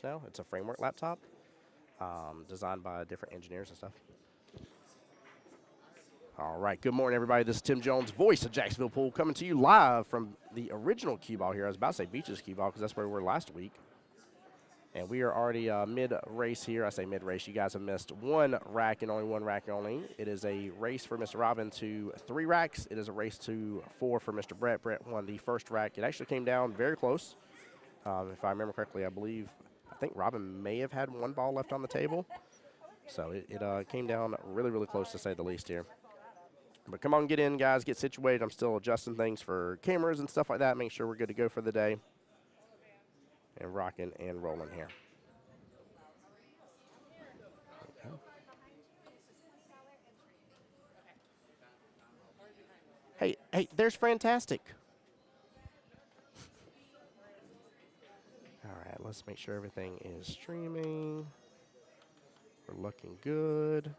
now. It's a framework laptop designed by different engineers and stuff. All right, good morning, everybody. This is Tim Jones, voice of Jacksonville Pool, coming to you live from the original Qball here. I was about to say Beaches Qball because that's where we were last week. And we are already mid-race here. I say mid-race. You guys have missed one rack and only one rack only. It is a race for Mr. Robin to 3 racks. It is a race to 4 for Mr. Brett. Brett won the first rack. It actually came down very close. If I remember correctly, I think Robin may have had 1 ball left on the table. So it came down really, really close, to say the least here. But come on, get in, guys. Get situated. I'm still adjusting things for cameras and stuff like that. Make sure we're good to go for the day. And rocking and rolling here. Okay. Hey, there's Fantastic. All right, let's make sure everything is streaming. We're looking good.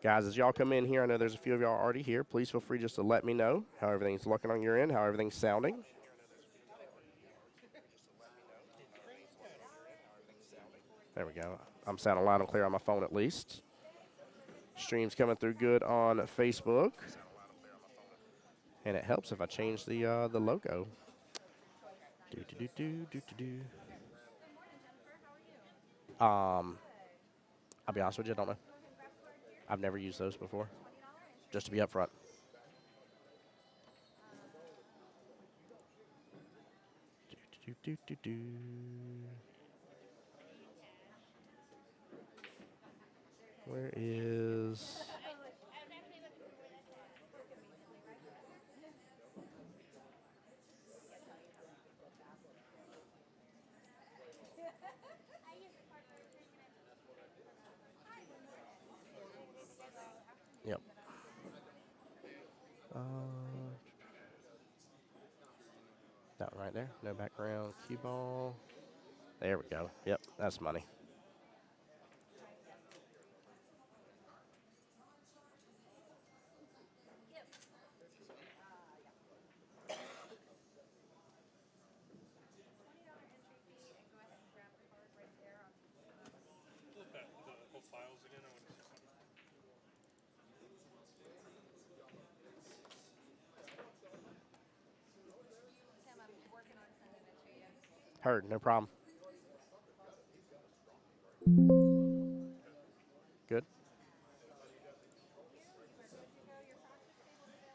Guys, as y'all come in here, I know there's a few of y'all already here. Please feel free just to let me know how everything's looking on your end, how everything's sounding. There we go. I'm sounding loud and clear on my phone at least. Stream's coming through good on Facebook. And it helps if I change the logo. I'll be honest with you, I don't know. I've never used those before, just to be upfront. Where is... Yep. That one right there. No background. Qball. There we go. Yep, that's money. Heard, no problem. Good.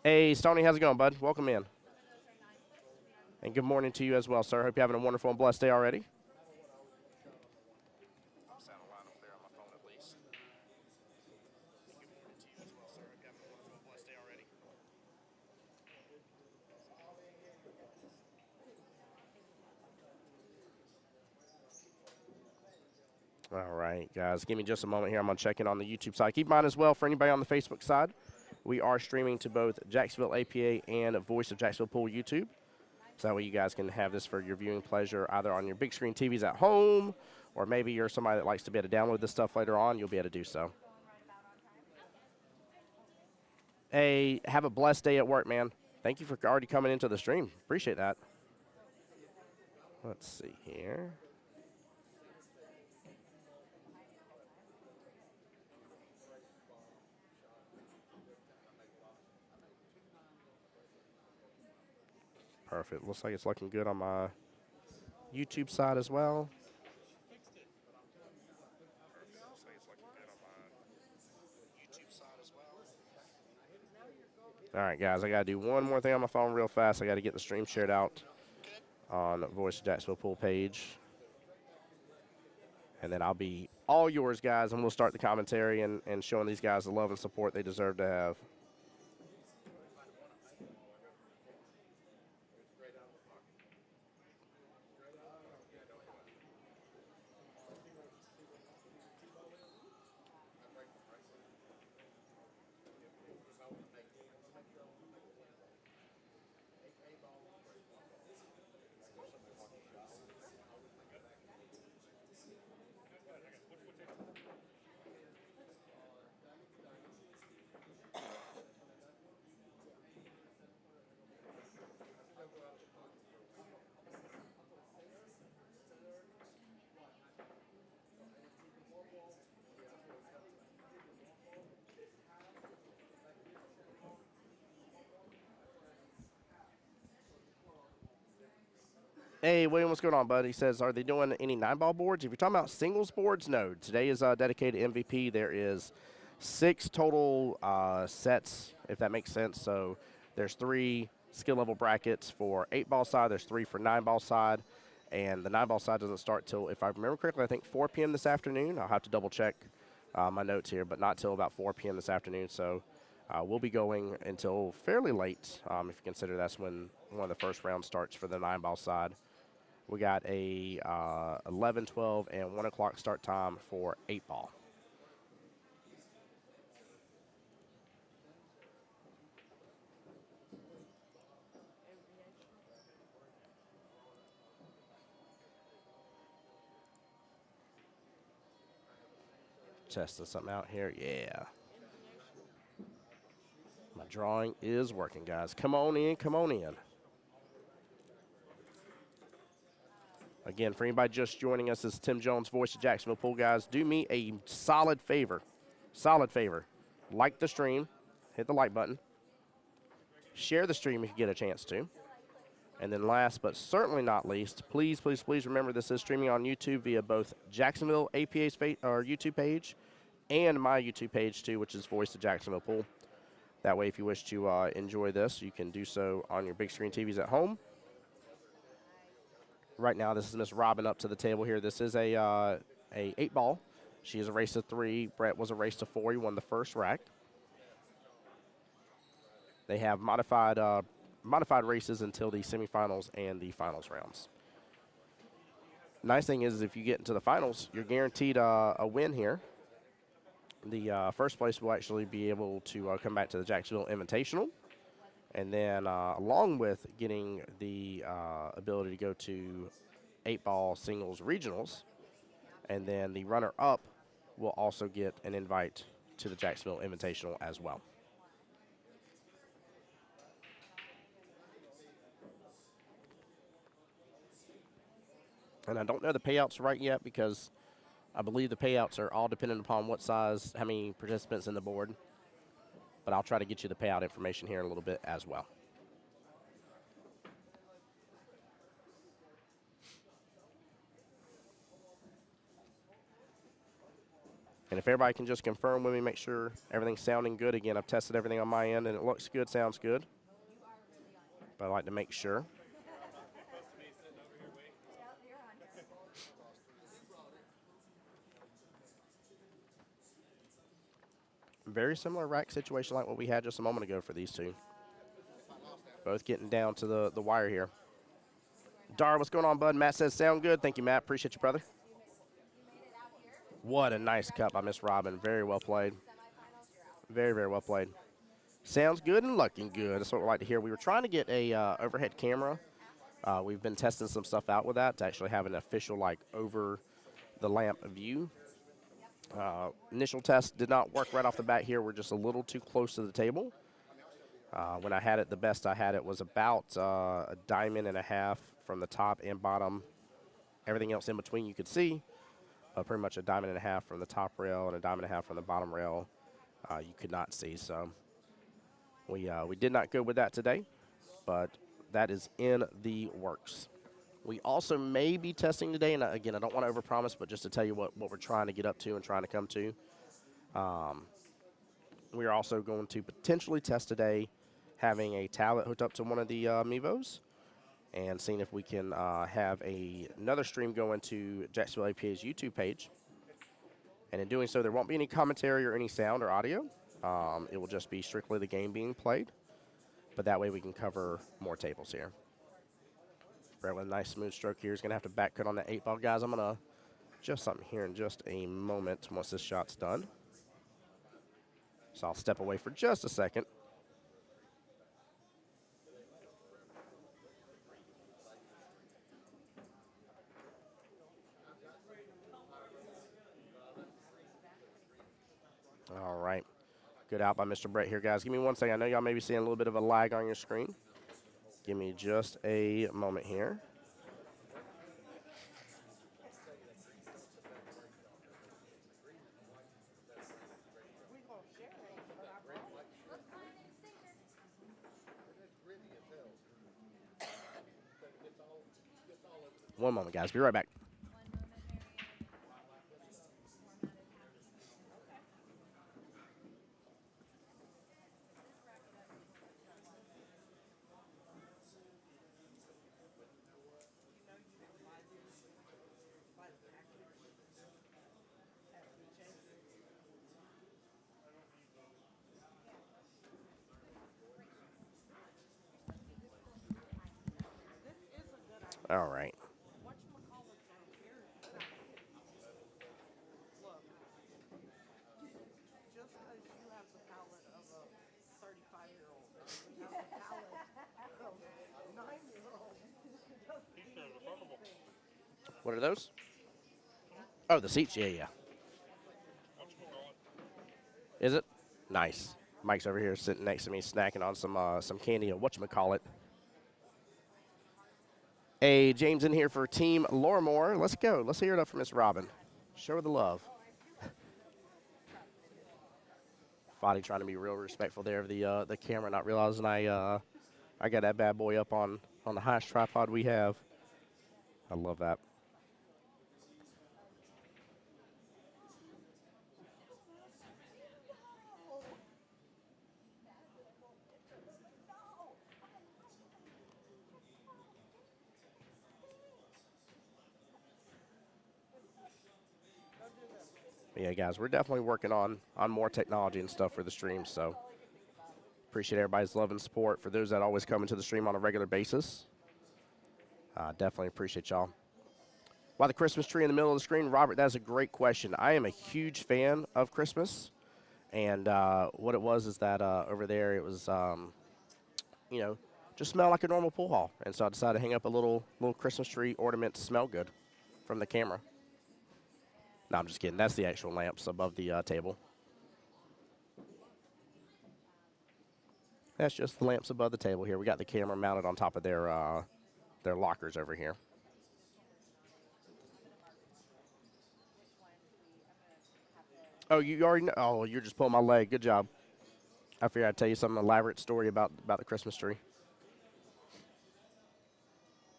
Hey, Stoney, how's it going, bud? Welcome in. And good morning to you as well, sir. Hope you're having a wonderful and blessed day already. All right, guys, give me just a moment here. I'm going to check in on the YouTube side. Keep in mind as well, for anybody on the Facebook side, we are streaming to both Jacksonville APA and Voice of Jacksonville Pool YouTube. So that way you guys can have this for your viewing pleasure, either on your big screen TVs at home, or maybe you're somebody that likes to be able to download this stuff later on. You'll be able to do so. Hey, have a blessed day at work, man. Thank you for already coming into the stream. Appreciate that. Let's see here. Perfect. Looks like it's looking good on my YouTube side as well. All right, guys, I got to do one more thing on my phone real fast. I got to get the stream shared out on Voice of Jacksonville Pool page. And then I'll be all yours, guys, and we'll start the commentary and showing these guys the love and support they deserve to have. Hey, William, what's going on, bud? He says, are they doing any 9-ball boards? If you're talking about singles boards, no. Today is dedicated MVP. There is 6 total sets, if that makes sense. So there's 3 skill level brackets for 8-ball side. There's 3 for 9-ball side. And the 9-ball side doesn't start till, if I remember correctly, I think 4 p.m. this afternoon. I'll have to double check my notes here, but not till about 4 p.m. this afternoon. So we'll be going until fairly late, if you consider that's when one of the first rounds starts for the 9-ball side. We got a 11, 12, and 1 o'clock start time for 8-ball. Testing something out here. Yeah. My drawing is working, guys. Come on in, come on in. Again, for anybody just joining us, this is Tim Jones, voice of Jacksonville Pool, guys. Do me a solid favor. Solid favor. Like the stream. Hit the like button. Share the stream if you get a chance to. And then last but certainly not least, please, please, please remember this is streaming on YouTube via both Jacksonville APA's YouTube page and my YouTube page too, which is Voice of Jacksonville Pool. That way, if you wish to enjoy this, you can do so on your big screen TVs at home. Right now, this is Miss Robin up to the table here. This is a 8-ball. She is a race to 3. Brett was a race to 4. He won the first rack. They have modified races until the semifinals and the finals rounds. Nice thing is if you get into the finals, you're guaranteed a win here. The first place will actually be able to come back to the Jacksonville Invitational. And then along with getting the ability to go to 8-ball singles regionals, and then the runner-up will also get an invite to the Jacksonville Invitational as well. And I don't know the payouts right yet because I believe the payouts are all dependent upon what size, how many participants in the board. But I'll try to get you the payout information here in a little bit as well. And if everybody can just confirm with me, make sure everything's sounding good. Again, I've tested everything on my end, and it looks good, sounds good. But I like to make sure. Very similar rack situation like what we had just a moment ago for these two. Both getting down to the wire here. Dar, what's going on, bud? Matt says, sound good. Thank you, Matt. Appreciate you, brother. What a nice cut by Miss Robin. Very well played. Very, very well played. Sounds good and looking good. That's what we like to hear. We were trying to get a overhead camera. We've been testing some stuff out with that to actually have an official, like, over the lamp view. Initial test did not work right off the bat here. We're just a little too close to the table. When I had it, the best I had it was about a diamond and a half from the top and bottom. Everything else in between you could see. Pretty much a diamond and a half from the top rail and a diamond and a half from the bottom rail you could not see. So we did not go with that today, but that is in the works. We also may be testing today, and again, I don't want to overpromise, but just to tell you what we're trying to get up to and trying to come to. We are also going to potentially test today having a tablet hooked up to one of the Mevos and seeing if we can have another stream go into Jacksonville APA's YouTube page. And in doing so, there won't be any commentary or any sound or audio. It will just be strictly the game being played. But that way we can cover more tables here. Brett with a nice smooth stroke here. He's going to have to back cut on that 8-ball. Guys, I'm going to adjust something here in just a moment once this shot's done. So I'll step away for just a second. All right. Good out by Mr. Brett here, guys. Give me one second. I know y'all may be seeing a little bit of a lag on your screen. Give me just a moment here. One moment, guys. Be right back. All right. What are those? Oh, the seats. Yeah, yeah. Is it? Nice. Mike's over here sitting next to me, snacking on some candy. Whatchamacallit. Hey, James in here for Team Lorimore. Let's go. Let's hear it up for Miss Robin. Show her the love. Fadi trying to be real respectful there of the camera, not realizing I got that bad boy up on the highest tripod we have. I love that. Yeah, guys, we're definitely working on more technology and stuff for the stream, so appreciate everybody's love and support. For those that always come into the stream on a regular basis, definitely appreciate y'all. Why the Christmas tree in the middle of the screen? Robert, that's a great question. I am a huge fan of Christmas, and what it was is that over there it was, you know, just smelled like a normal pool hall, and so I decided to hang up a little Christmas tree ornament to smell good from the camera. No, I'm just kidding. That's the actual lamps above the table. That's just the lamps above the table here. We got the camera mounted on top of their lockers over here. Oh, you already know? Oh, you're just pulling my leg. Good job. I figured I'd tell you some elaborate story about the Christmas tree.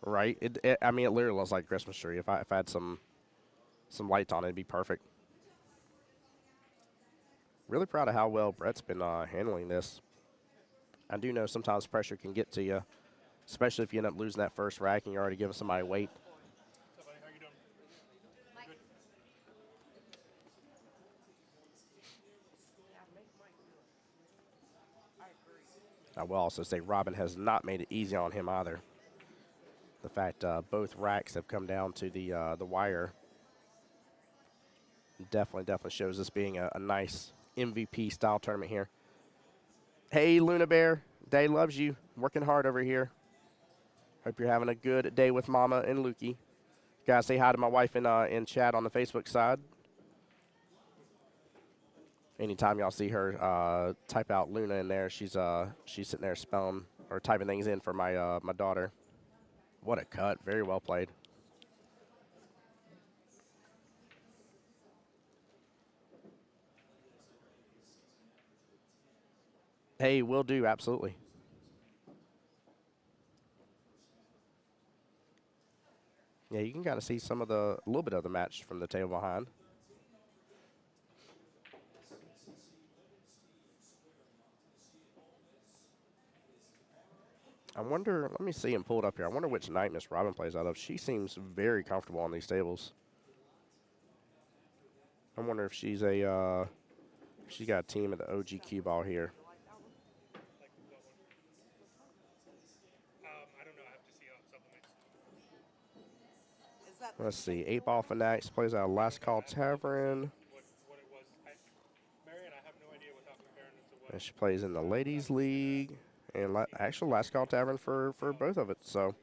Right? I mean, it literally looks like a Christmas tree. If I had some lights on it, it'd be perfect. Really proud of how well Brett's been handling this. I do know sometimes pressure can get to you, especially if you end up losing that first rack and you're already giving somebody weight. I will also say Robin has not made it easy on him either. The fact both racks have come down to the wire definitely shows this being a nice MVP style tournament here. Hey, Luna Bear, Day loves you. Working hard over here. Hope you're having a good day with Mama and Lukey. Guys, say hi to my wife in chat on the Facebook side. Anytime y'all see her type out Luna in there, she's sitting there spelling or typing things in for my daughter. What a cut! Very well played. Hey, will do, absolutely. Yeah, you can kind of see a little bit of the match from the table behind. I wonder, let me see and pull it up here. I wonder which night Miss Robin plays out of. She seems very comfortable on these tables. I wonder if she's got a team at the OG Qball here. Let's see. 8-Ball Fanatics plays out of Last Call Tavern. And she plays in the Ladies League and actual Last Call Tavern for both of it. So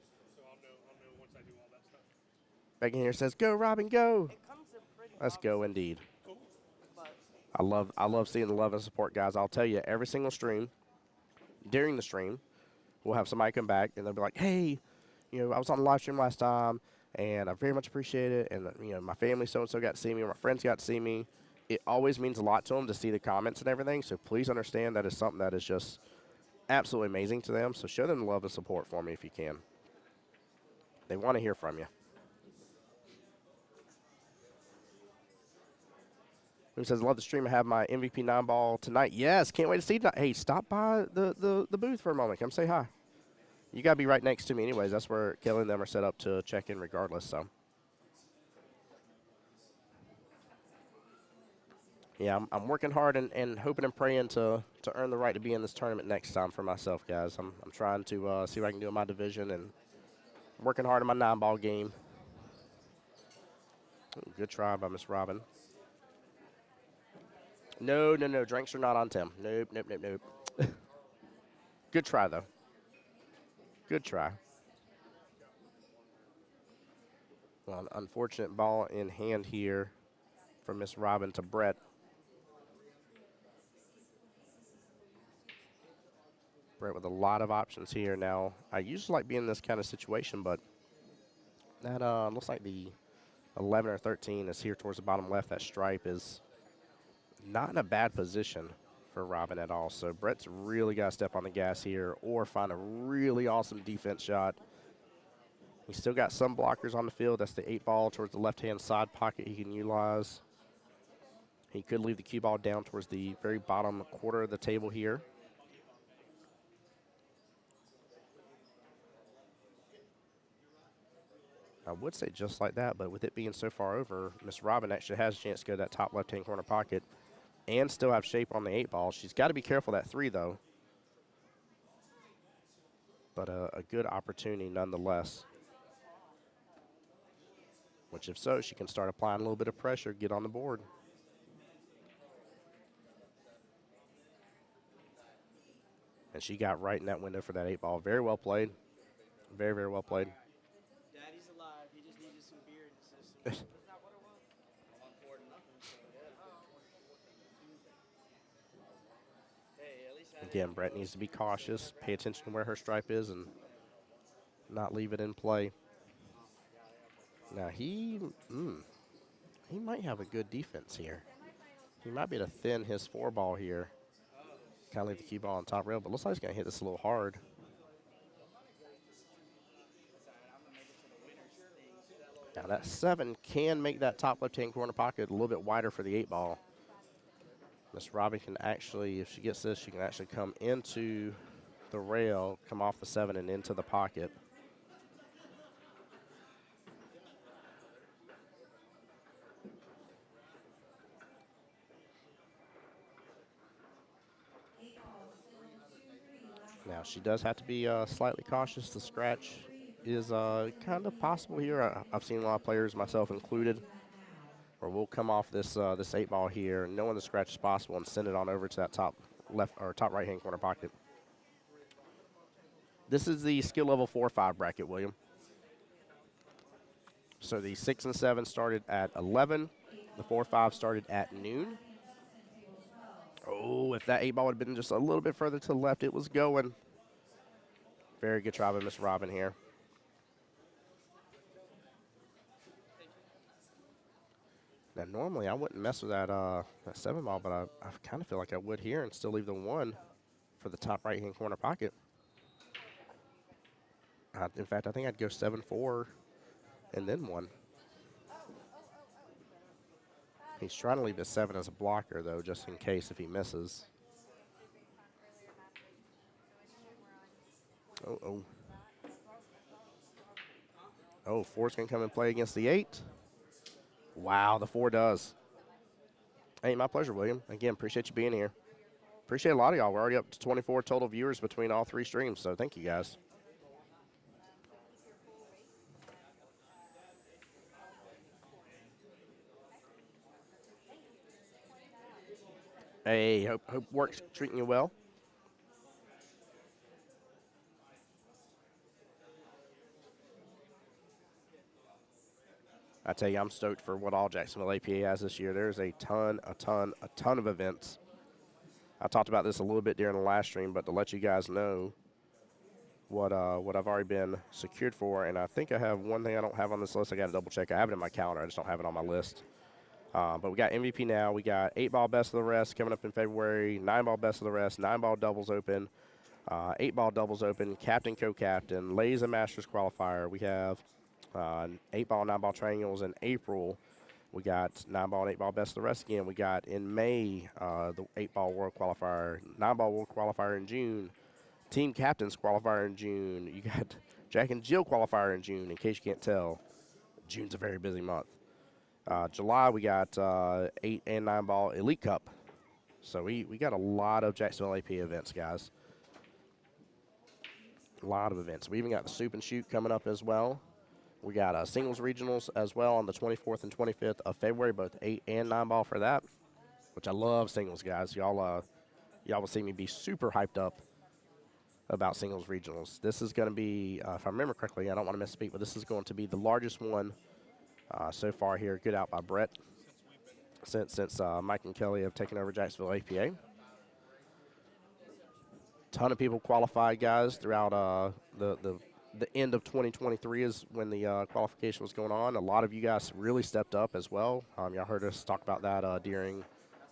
Becky here says, "Go, Robin, go!" Let's go, indeed. I love seeing the love and support, guys. I'll tell you, every single stream, during the stream, we'll have somebody come back and they'll be like, "Hey, I was on the live stream last time, and I very much appreciate it. And my family so-and-so got to see me, or my friends got to see me." It always means a lot to them to see the comments and everything. So please understand that is something that is just absolutely amazing to them. So show them love and support for me if you can. They want to hear from you. Who says, love the stream. I have my MVP 9-ball tonight. Yes, can't wait to see that. Hey, stop by the booth for a moment. Come say hi. You got to be right next to me anyways. That's where Kelly and them are set up to check in regardless. So, yeah, I'm working hard and hoping and praying to earn the right to be in this tournament next time for myself, guys. I'm trying to see what I can do in my division and working hard in my 9-ball game. Ooh, good try by Miss Robin. No. Drinks are not on Tim. Nope. Good try, though. Good try. Well, an unfortunate ball in hand here from Miss Robin to Brett. Brett with a lot of options here now. I usually like being in this kind of situation, but that looks like the 11 or 13 is here towards the bottom left. That stripe is not in a bad position for Robin at all. So Brett's really got to step on the gas here or find a really awesome defense shot. He's still got some blockers on the field. That's the 8-ball towards the left-hand side pocket he can utilize. He could leave the cue ball down towards the very bottom quarter of the table here. I would say just like that, but with it being so far over, Miss Robin actually has a chance to go to that top left-hand corner pocket and still have shape on the 8-ball. She's got to be careful of that 3, though. But a good opportunity nonetheless. Which, if so, she can start applying a little bit of pressure, get on the board. And she got right in that window for that 8-ball. Very well played. Very, very well played. Daddy's alive. He just needed some beer in the system. Again, Brett needs to be cautious, pay attention to where her stripe is, and not leave it in play. Now, he might have a good defense here. He might be able to thin his 4-ball here. Kind of leave the cue ball on top rail, but looks like he's going to hit this a little hard. Now, that 7 can make that top left-hand corner pocket a little bit wider for the 8-ball. Miss Robin can actually, if she gets this, she can actually come into the rail, come off the 7 and into the pocket. Now, she does have to be slightly cautious. The scratch is kind of possible here. I've seen a lot of players, myself included, where we'll come off this 8-ball here, knowing the scratch is possible, and send it on over to that top left or top right-hand corner pocket. This is the skill level 4-5 bracket, William. So the 6 and 7 started at 11. The 4-5 started at noon. Oh, if that 8-ball would have been just a little bit further to the left, it was going. Very good try by Miss Robin here. Now, normally I wouldn't mess with that 7-ball, but I kind of feel like I would here and still leave the 1 for the top right-hand corner pocket. In fact, I think I'd go 7-4 and then 1. He's trying to leave the 7 as a blocker, though, just in case if he misses. Oh, 4's going to come and play against the 8. Wow, the 4 does. Hey, my pleasure, William. Again, appreciate you being here. Appreciate a lot of y'all. We're already up to 24 total viewers between all 3 streams, so thank you, guys. Hey, hope work's treating you well. I tell you, I'm stoked for what all Jacksonville APA has this year. There's a ton of events. I talked about this a little bit during the last stream, but to let you guys know what I've already been secured for, and I think I have one thing I don't have on this list. I got to double check. I have it in my calendar. I just don't have it on my list. But we got MVP now. We got 8-ball best of the rest coming up in February, 9-ball best of the rest, 9-ball doubles open, 8-ball doubles open, captain, co-captain, ladies and masters qualifier. We have 8-ball, 9-ball triangles in April We got 9-ball and 8-ball best of the rest again. We got in May the 8-ball World Qualifier, 9-ball World Qualifier in June, Team Captains Qualifier in June. You got Jack and Jill Qualifier in June, in case you can't tell. June's a very busy month. July, we got 8 and 9-ball Elite Cup. So we got a lot of Jacksonville APA events, guys. A lot of events. We even got the Soup and Shoot coming up as well. We got singles regionals as well on the 24th and 25th of February, both 8 and 9-ball for that, which I love singles, guys. Y'all will see me be super hyped up about singles regionals. This is going to be, if I remember correctly, I don't want to misspeak, but this is going to be the largest one so far here. Good out by Brett since Mike and Kelly have taken over Jacksonville APA. Ton of people qualified, guys, throughout the end of 2023 is when the qualification was going on. A lot of you guys really stepped up as well. Y'all heard us talk about that during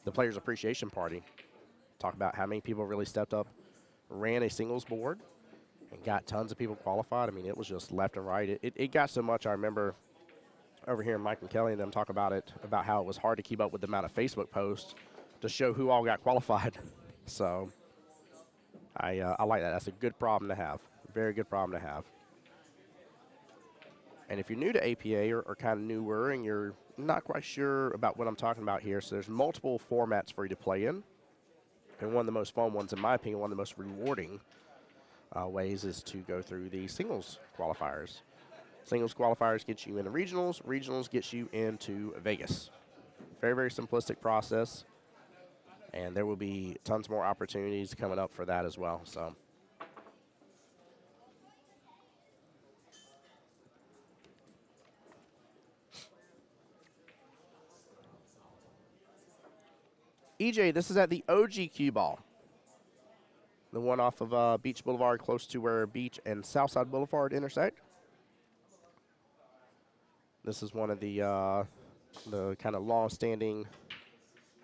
the Players Appreciation Party. Talk about how many people really stepped up, ran a singles board, and got tons of people qualified. I mean, it was just left and right. It got so much. I remember over here Mike and Kelly and them talk about it, about how it was hard to keep up with the amount of Facebook posts to show who all got qualified. So I like that. That's a good problem to have. Very good problem to have. And if you're new to APA or kind of newer and you're not quite sure about what I'm talking about here, so there's multiple formats for you to play in. And one of the most fun ones, in my opinion, one of the most rewarding ways is to go through the singles qualifiers. Singles qualifiers get you into regionals. Regionals gets you into Vegas. Very, very simplistic process. And there will be tons more opportunities coming up for that as well. So EJ, this is at the OG Qball, the one off of Beach Boulevard, close to where Beach and Southside Boulevard intersect. This is one of the kind of long-standing,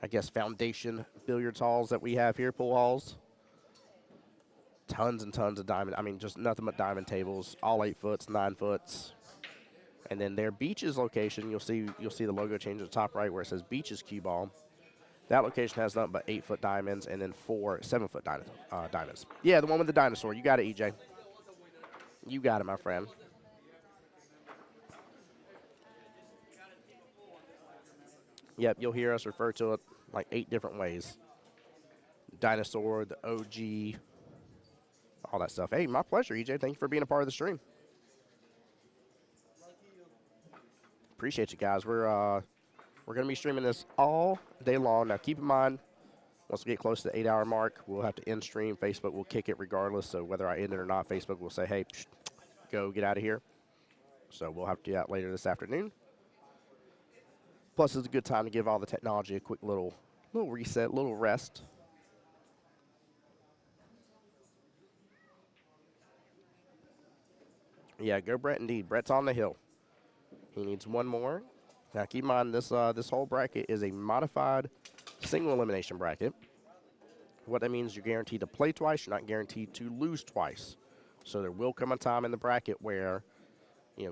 I guess, foundation billiards halls that we have here, pool halls. Tons and tons of diamond. I mean, just nothing but diamond tables, all 8 foots, 9 foots. And then their Beach's location, you'll see the logo change at the top right where it says Beach's Qball. That location has nothing but 8-foot diamonds and then 4 7-foot diamonds. Yeah, the one with the dinosaur. You got it, EJ. You got it, my friend. Yep, you'll hear us refer to it like 8 different ways. Dinosaur, the OG, all that stuff. Hey, my pleasure, EJ. Thank you for being a part of the stream. Appreciate you guys. We're going to be streaming this all day long. Now, keep in mind, once we get close to the 8-hour mark, we'll have to end stream. Facebook will kick it regardless. So whether I end it or not, Facebook will say, hey, go get out of here. So we'll have to do that later this afternoon. Plus, it's a good time to give all the technology a quick little reset, little rest. Yeah, go Brett indeed. Brett's on the hill. He needs one more. Now, keep in mind, this whole bracket is a modified single elimination bracket. What that means, you're guaranteed to play twice. You're not guaranteed to lose twice. So there will come a time in the bracket where,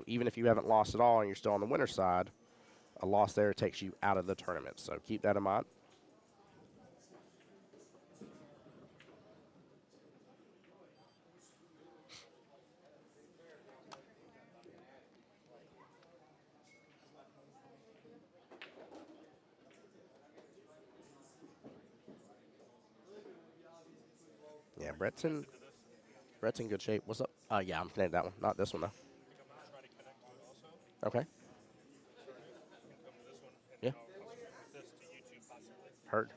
even if you haven't lost at all and you're still on the winner's side, a loss there takes you out of the tournament. So keep that in mind. Yeah, Brett's in good shape. What's up? Yeah, I'm connected to that one. Not this one, though. Okay. Yeah. Heard.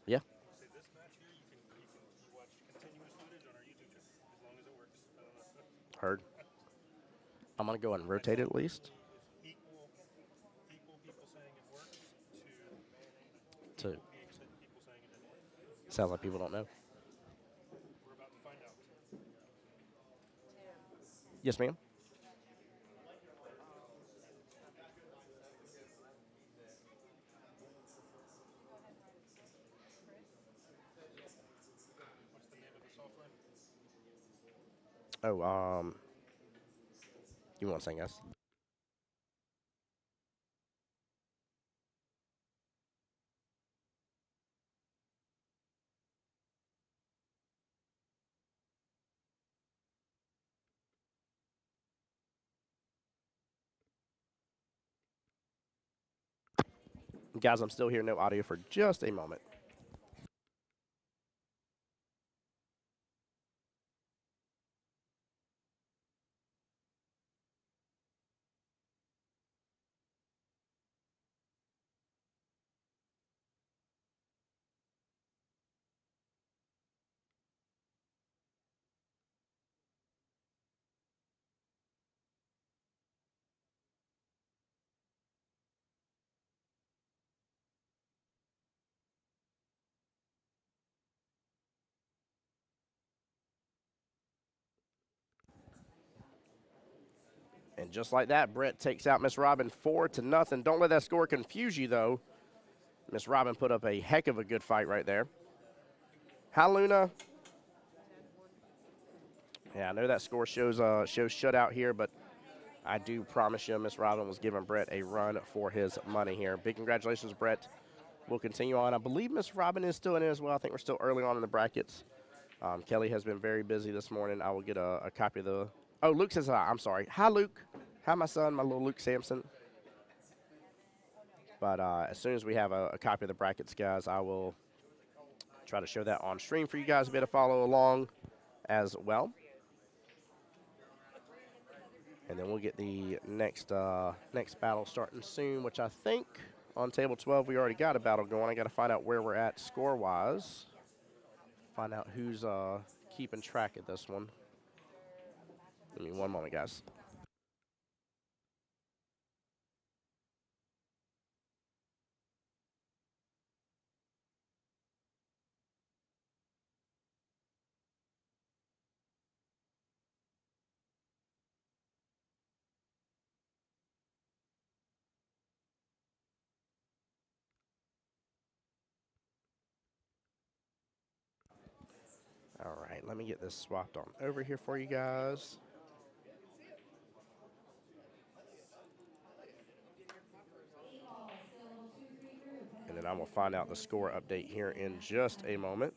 Yeah. Heard. I'm going to go and rotate it at least. Sounds like people don't know. Yes, ma'am. Oh, Give me one second, guys. Guys, I'm still here. No audio for just a moment. And just like that, Brett takes out Miss Robin 4-0. Don't let that score confuse you, though. Miss Robin put up a heck of a good fight right there. Hi, Luna. Yeah, I know that score shows shutout here, but I do promise you Miss Robin was giving Brett a run for his money here. Big congratulations, Brett. We'll continue on. I believe Miss Robin is still in it as well. I think we're still early on in the brackets. Kelly has been very busy this morning. I will get a copy of the. Oh, Luke says hi. I'm sorry. Hi, Luke. Hi, my son, my little Luke Sampson. But as soon as we have a copy of the brackets, guys, I will try to show that on stream for you guys to be able to follow along as well. And then we'll get the next next battle starting soon, which I think on table 12 we already got a battle going. I got to find out where we're at score-wise. Find out who's keeping track of this one. Give me one moment, guys. All right, let me get this swapped on over here for you guys. And then I will find out the score update here in just a moment.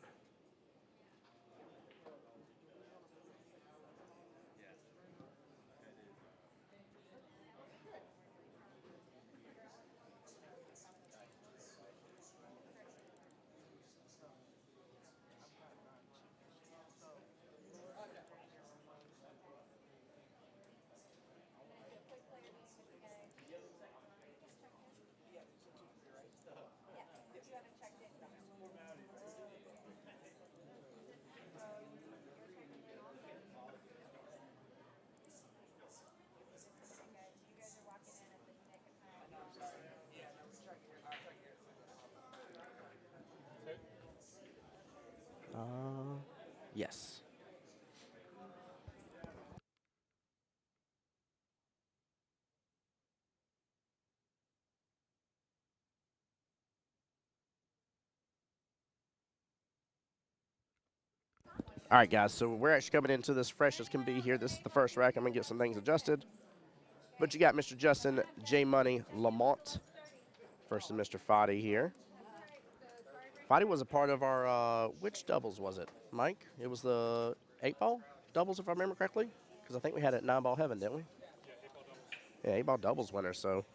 Yes. All right, guys, so we're actually coming into this fresh as can be here. This is the first rack. I'm going to get some things adjusted. But you got Mr. Justin J. Money Lamont versus Mr. Foddy here. Foddy was a part of our, which doubles was it, Mike? It was the 8-ball doubles, if I remember correctly? Because I think we had it at 9-ball heaven, didn't we? Yeah, 8-ball doubles winner, so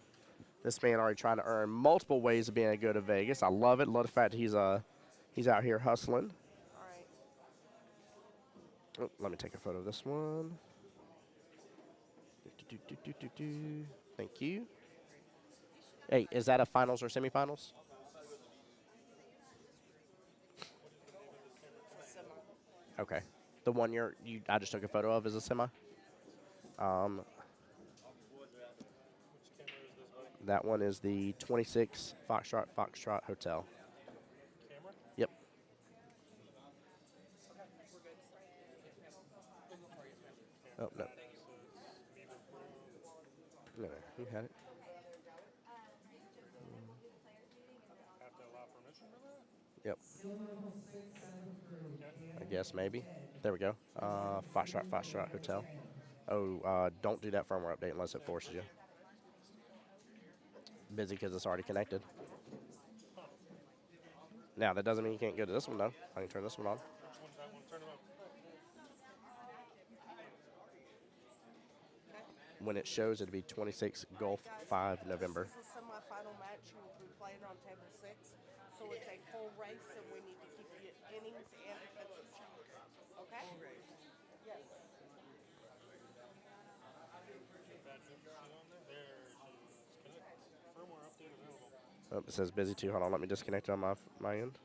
this man already trying to earn multiple ways of being able to go to Vegas. I love it. Love the fact he's out here hustling. Oh, let me take a photo of this one. Thank you. Hey, is that a finals or semifinals? Okay. The one I just took a photo of is a semi. That one is the 26 Foxtrot Hotel. Yep. Oh, no. No, you had it. Yep. I guess maybe. There we go. Foxtrot Hotel. Oh, don't do that firmware update unless it forces you. Busy because it's already connected. Now, that doesn't mean you can't go to this one, though. I can turn this one on. When it shows, it'll be 26 Gulf 5 November. This is the semi-final match. You will be playing on table 6. So it's a full race, and we need to keep you innings and defensive shots. Okay? Yes. Oh, it says busy too. Hold on, let me disconnect on my end.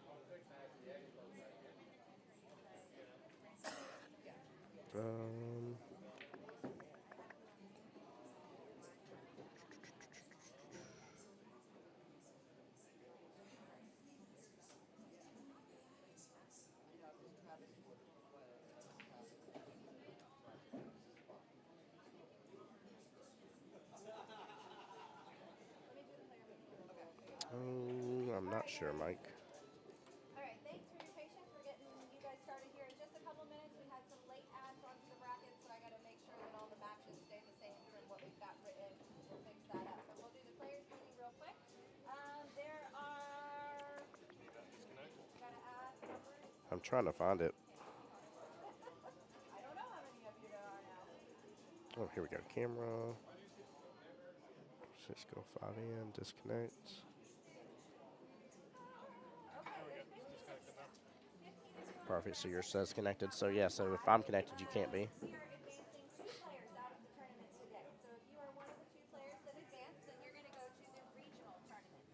Um, I'm not sure, Mike. All right, thanks for your patience. We're getting you guys started here in just a couple minutes. We had some late adds onto the bracket, so I got to make sure that all the matches stay the same from what we've got written. We'll fix that up. But we'll do the players meeting real quick. There are. Got to add numbers. I'm trying to find it. I don't know how many of you there are now. Oh, here we go. Camera. Cisco 5 in. Disconnect. Perfect. So yours says connected. So yeah. So if I'm connected, you can't be. We are advancing 2 players out of the tournament today. So if you are one of the 2 players that advanced, then you're going to go to the regional tournament.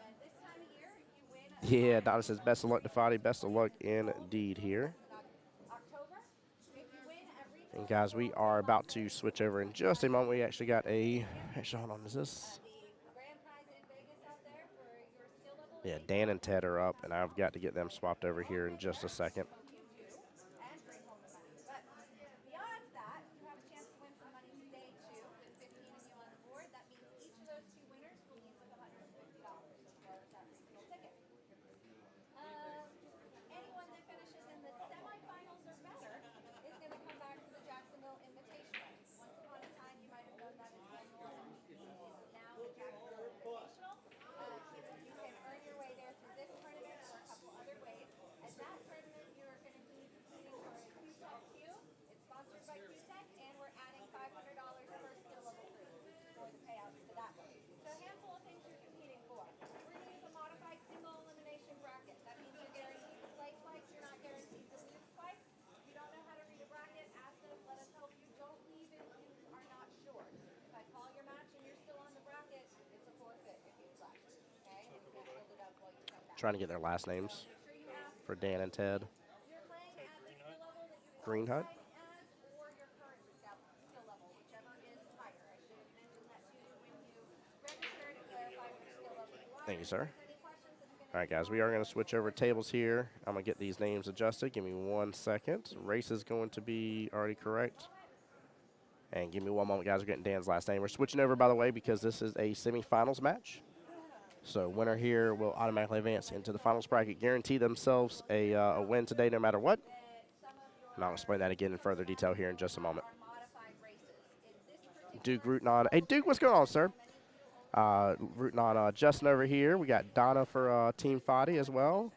And this time of year, if you win. Yeah. Donna says best of luck to Fadi. Best of luck indeed here. October, if you win at regional. And guys, we are about to switch over in just a moment. We actually got a. Actually, hold on. Is this? The grand prize in Vegas out there for your skill level. Yeah, Dan and Ted are up, and I've got to get them swapped over here in just a second. And bring home the money. But beyond that, you have a chance to win some money today too. With 15 of you on the board, that means each of those 2 winners will leave with $150 as well as that regional ticket. Anyone that finishes in the semifinals or better is going to come back to the Jacksonville Invitational. Once upon a time, you might have known that as annual MVP. Now the Jacksonville Invitational. You can earn your way there through this tournament or a couple other ways. At that tournament, you're going to be competing for a Q-Tech Q. It's sponsored by Q-Tech, and we're adding $500 per skill level 3 for the payouts to that one. So a handful of things you're competing for. We're going to use a modified single elimination bracket. That means you're guaranteed to play twice. You're not guaranteed to lose twice. If you don't know how to read a bracket, ask us. Let us help you. Don't leave if you are not sure. If I call your match and you're still on the bracket, it's a forfeit if you left. Okay? And you can't hold it up while you come back. Trying to get their last names for Dan and Ted. You're playing at the skill level that you Green Hut. qualified as, or your current skill level, whichever is higher. I should have mentioned that to you when you registered and clarified which skill level you are. Thank you, sir. Any questions? All right, guys, we are going to switch over tables here. I'm going to get these names adjusted. Give me 1 second. Race is going to be already correct. And give me 1 moment, guys. We're getting Dan's last name. We're switching over, by the way, because this is a semifinals match. So winner here will automatically advance into the finals bracket, guarantee themselves a win today no matter what. And I'll explain that again in further detail here in just a moment. Duke rooting on. Hey, Duke, what's going on, sir? Rooting on Justin over here. We got Donna for Team Fadi as well.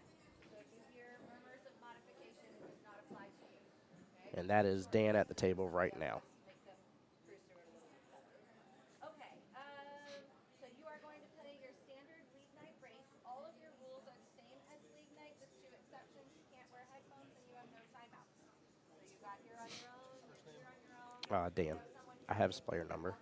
And that is Dan at the table right now. Okay, so you are going to play your standard league night race. All of your rules are the same as league night with 2 exceptions. You can't wear headphones and you have no timeouts. So you got here on your own, here on your own. Dan. I have his player number.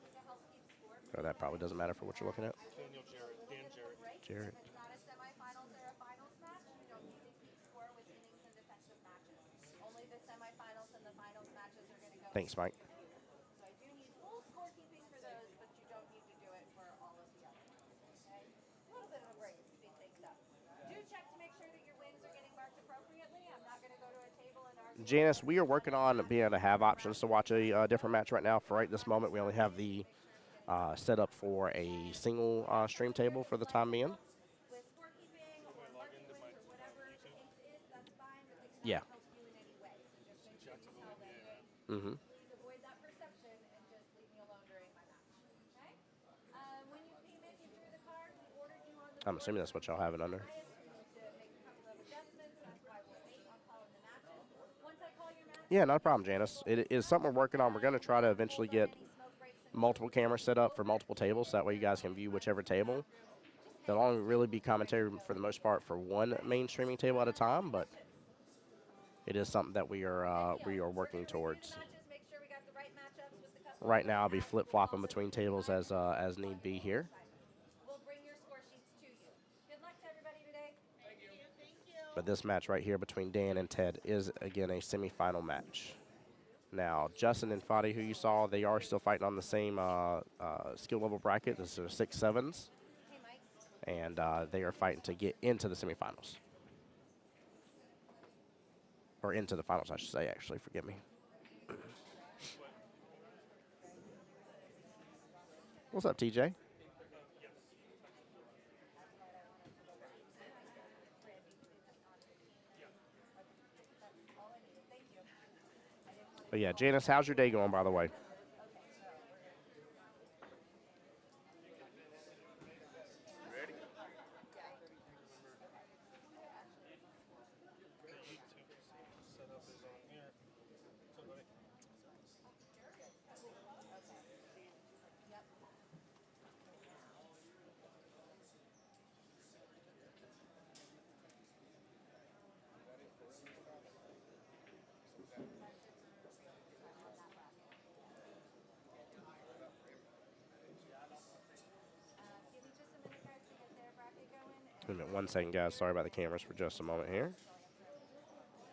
Oh, that probably doesn't matter for what you're looking at. Daniel Jarrett. Dan Jarrett. Jarrett. It's not a semifinals or a finals match. You don't need to keep score with innings and defensive matches. Only the semifinals and the finals matches are going to go. Thanks, Mike. So I do need full scorekeeping for those, but you don't need to do it for all of the others. Okay? A little bit of a break to speed things up. Do check to make sure that your wins are getting marked appropriately. I'm not going to go to a table and argue. Janice, we are working on being able to have options to watch a different match right now. For right this moment, we only have the set up for a single stream table for the time being. With scorekeeping or marking wins or whatever the case is, that's fine, but they Yeah. cannot help you in any way. So just make sure you tell them, Mm-hmm. please avoid that perception I'm assuming that's what y'all have it under. To make a couple of adjustments. That's why we'll wait on calling the matches. Once I call your match, Yeah, not a problem, Janice. It is something we're working on. We're going to try to eventually get smoke breaks and multiple cameras set up for multiple tables, so that way you guys can view whichever table. There'll only really be commentary for the most part for one main streaming table at a time, but it is something that we are working towards. matches, make sure we got the right matchups with the custom. Right now, I'll be flip-flopping between tables as need be here. We'll bring your score sheets to you. Good luck to everybody today. But this match right here between Dan and Ted is, again, a semifinal match. Now, Justin and Fadi, who you saw, they are still fighting on the same skill level bracket. This is 6-7s. Hey, Mike. And they are fighting to get into the semifinals. Or into the finals, I should say, actually. Forgive me. What's up, TJ? But yeah, Janice, how's your day going, by the way? Give me just a minute, guys, to get their bracket going. Wait a minute, 1 second, guys. Sorry about the cameras for just a moment here.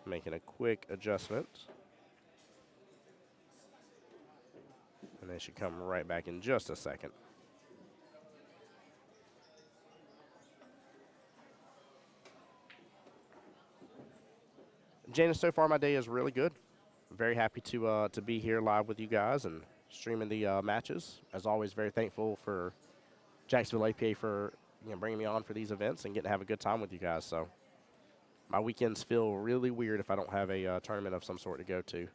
Making a quick adjustment. And they should come right back in just a second. Janice, so far my day is really good. I'm very happy to be here live with you guys and streaming the matches. As always, very thankful for Jacksonville APA for bringing me on for these events and getting to have a good time with you guys. So my weekends feel really weird if I don't have a tournament of some sort to go to. Yep.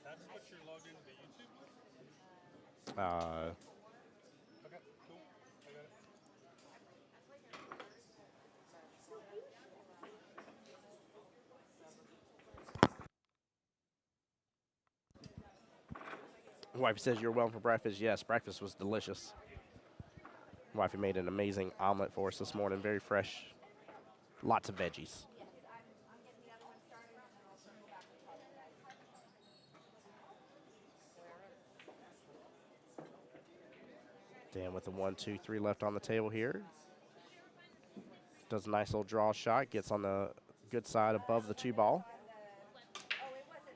That's what you're logged into YouTube with? Uh, Okay, cool. I got it. Wifey says you're well for breakfast. Yes, breakfast was delicious. Wifey made an amazing omelet for us this morning, very fresh. Lots of veggies. Yes, I'm getting the other one started, and then I'll circle back and call you guys. Dan with the 1, 2, 3 left on the table here. Does a nice little draw shot. Gets on the good side above the 2 ball.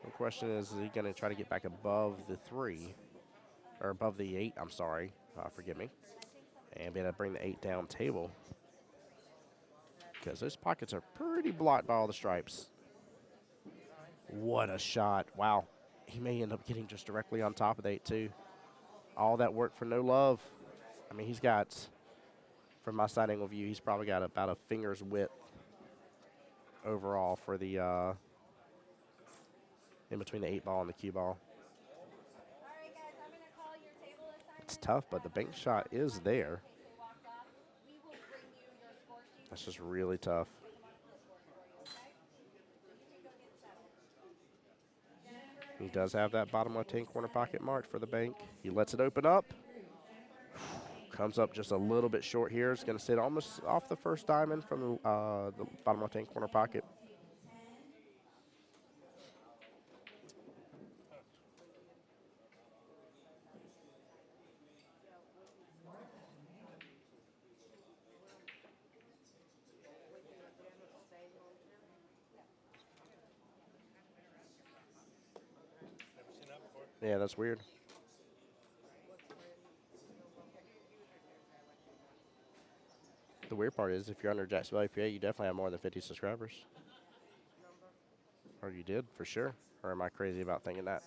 The question is he going to try to get back above the 3? Or above the 8, I'm sorry. Forgive me. And be able to bring the 8 down table. Because those pockets are pretty blocked by all the stripes. What a shot. Wow. He may end up getting just directly on top of the 8, too. All that work for no love. I mean, he's got, from my side angle view, he's probably got about a finger's width overall for the, in between the 8 ball and the Qball. All right, guys, I'm going to call your table assignment. It's tough, but the bank shot is there. In case they walked off, we will bring you your score sheet. That's just really tough. Put them on the board for you, okay? So you can go get settled. He does have that bottom left-hand corner pocket marked for the bank. He lets it open up. Comes up just a little bit short here. It's going to sit almost off the first diamond from the bottom left-hand corner pocket. Never seen that before. Yeah, that's weird. The weird part is if you're under Jacksonville APA, you definitely have more than 50 subscribers. Or you did, for sure. Or am I crazy about thinking that?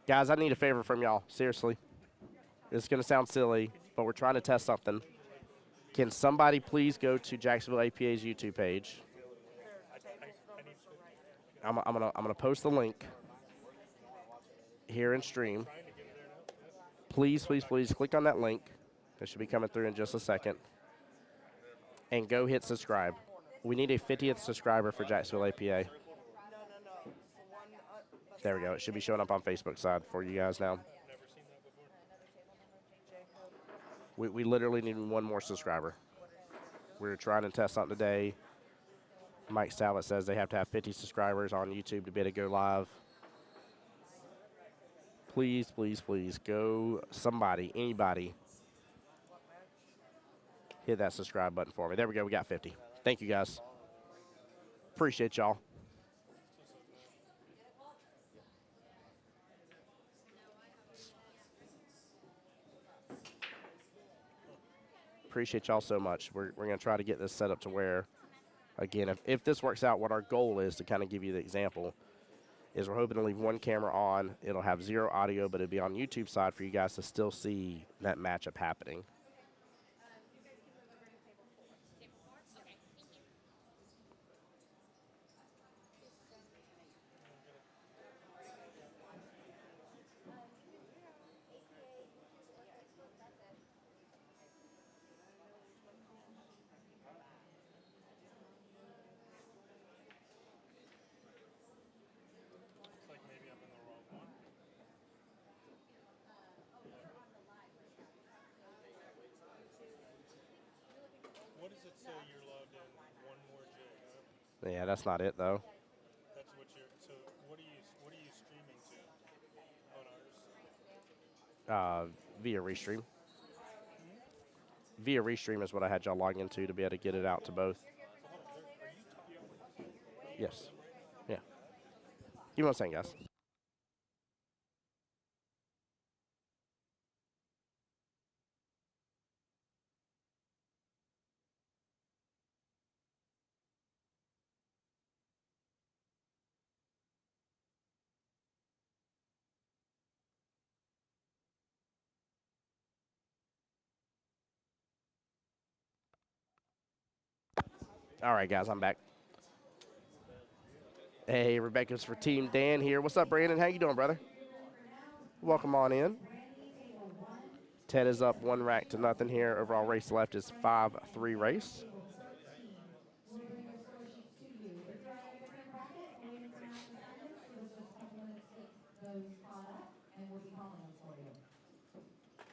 Guys, I need a favor from y'all. Seriously. It's going to sound silly, but we're trying to test something. Can somebody please go to Jacksonville APA's YouTube page? I'm gonna post the link here in stream. Please, please, please click on that link. It should be coming through in just a second. And go hit subscribe. We need a 50th subscriber for Jacksonville APA. No. It's the one There we go. It should be showing up on Facebook side for you guys now. We literally need one more subscriber. We're trying to test something today. Mike Salvett says they have to have 50 subscribers on YouTube to be able to go live. Please, please, please go, somebody, anybody, hit that subscribe button for me. There we go. We got 50. Thank you, guys. Appreciate y'all. Appreciate y'all so much. We're going to try to get this set up to where, again, if this works out, what our goal is to kind of give you the example is we're hoping to leave one camera on. It'll have 0 audio, but it'll be on YouTube side for you guys to still see that matchup happening. Looks like maybe I'm in the wrong one. What does it say you're logged in? One more J, huh? Yeah, that's not it, though. That's what you're. So what are you streaming to on ours? Via Restream. Via Restream is what I had y'all log into to be able to get it out to both. Yes. Yeah. Give me 1 second, guys. All right, guys, I'm back. Hey, Rebecca's for Team Dan here. What's up, Brandon? How you doing, brother? Welcome on in. Ted is up 1 rack to nothing here. Overall race left is 5-3 race.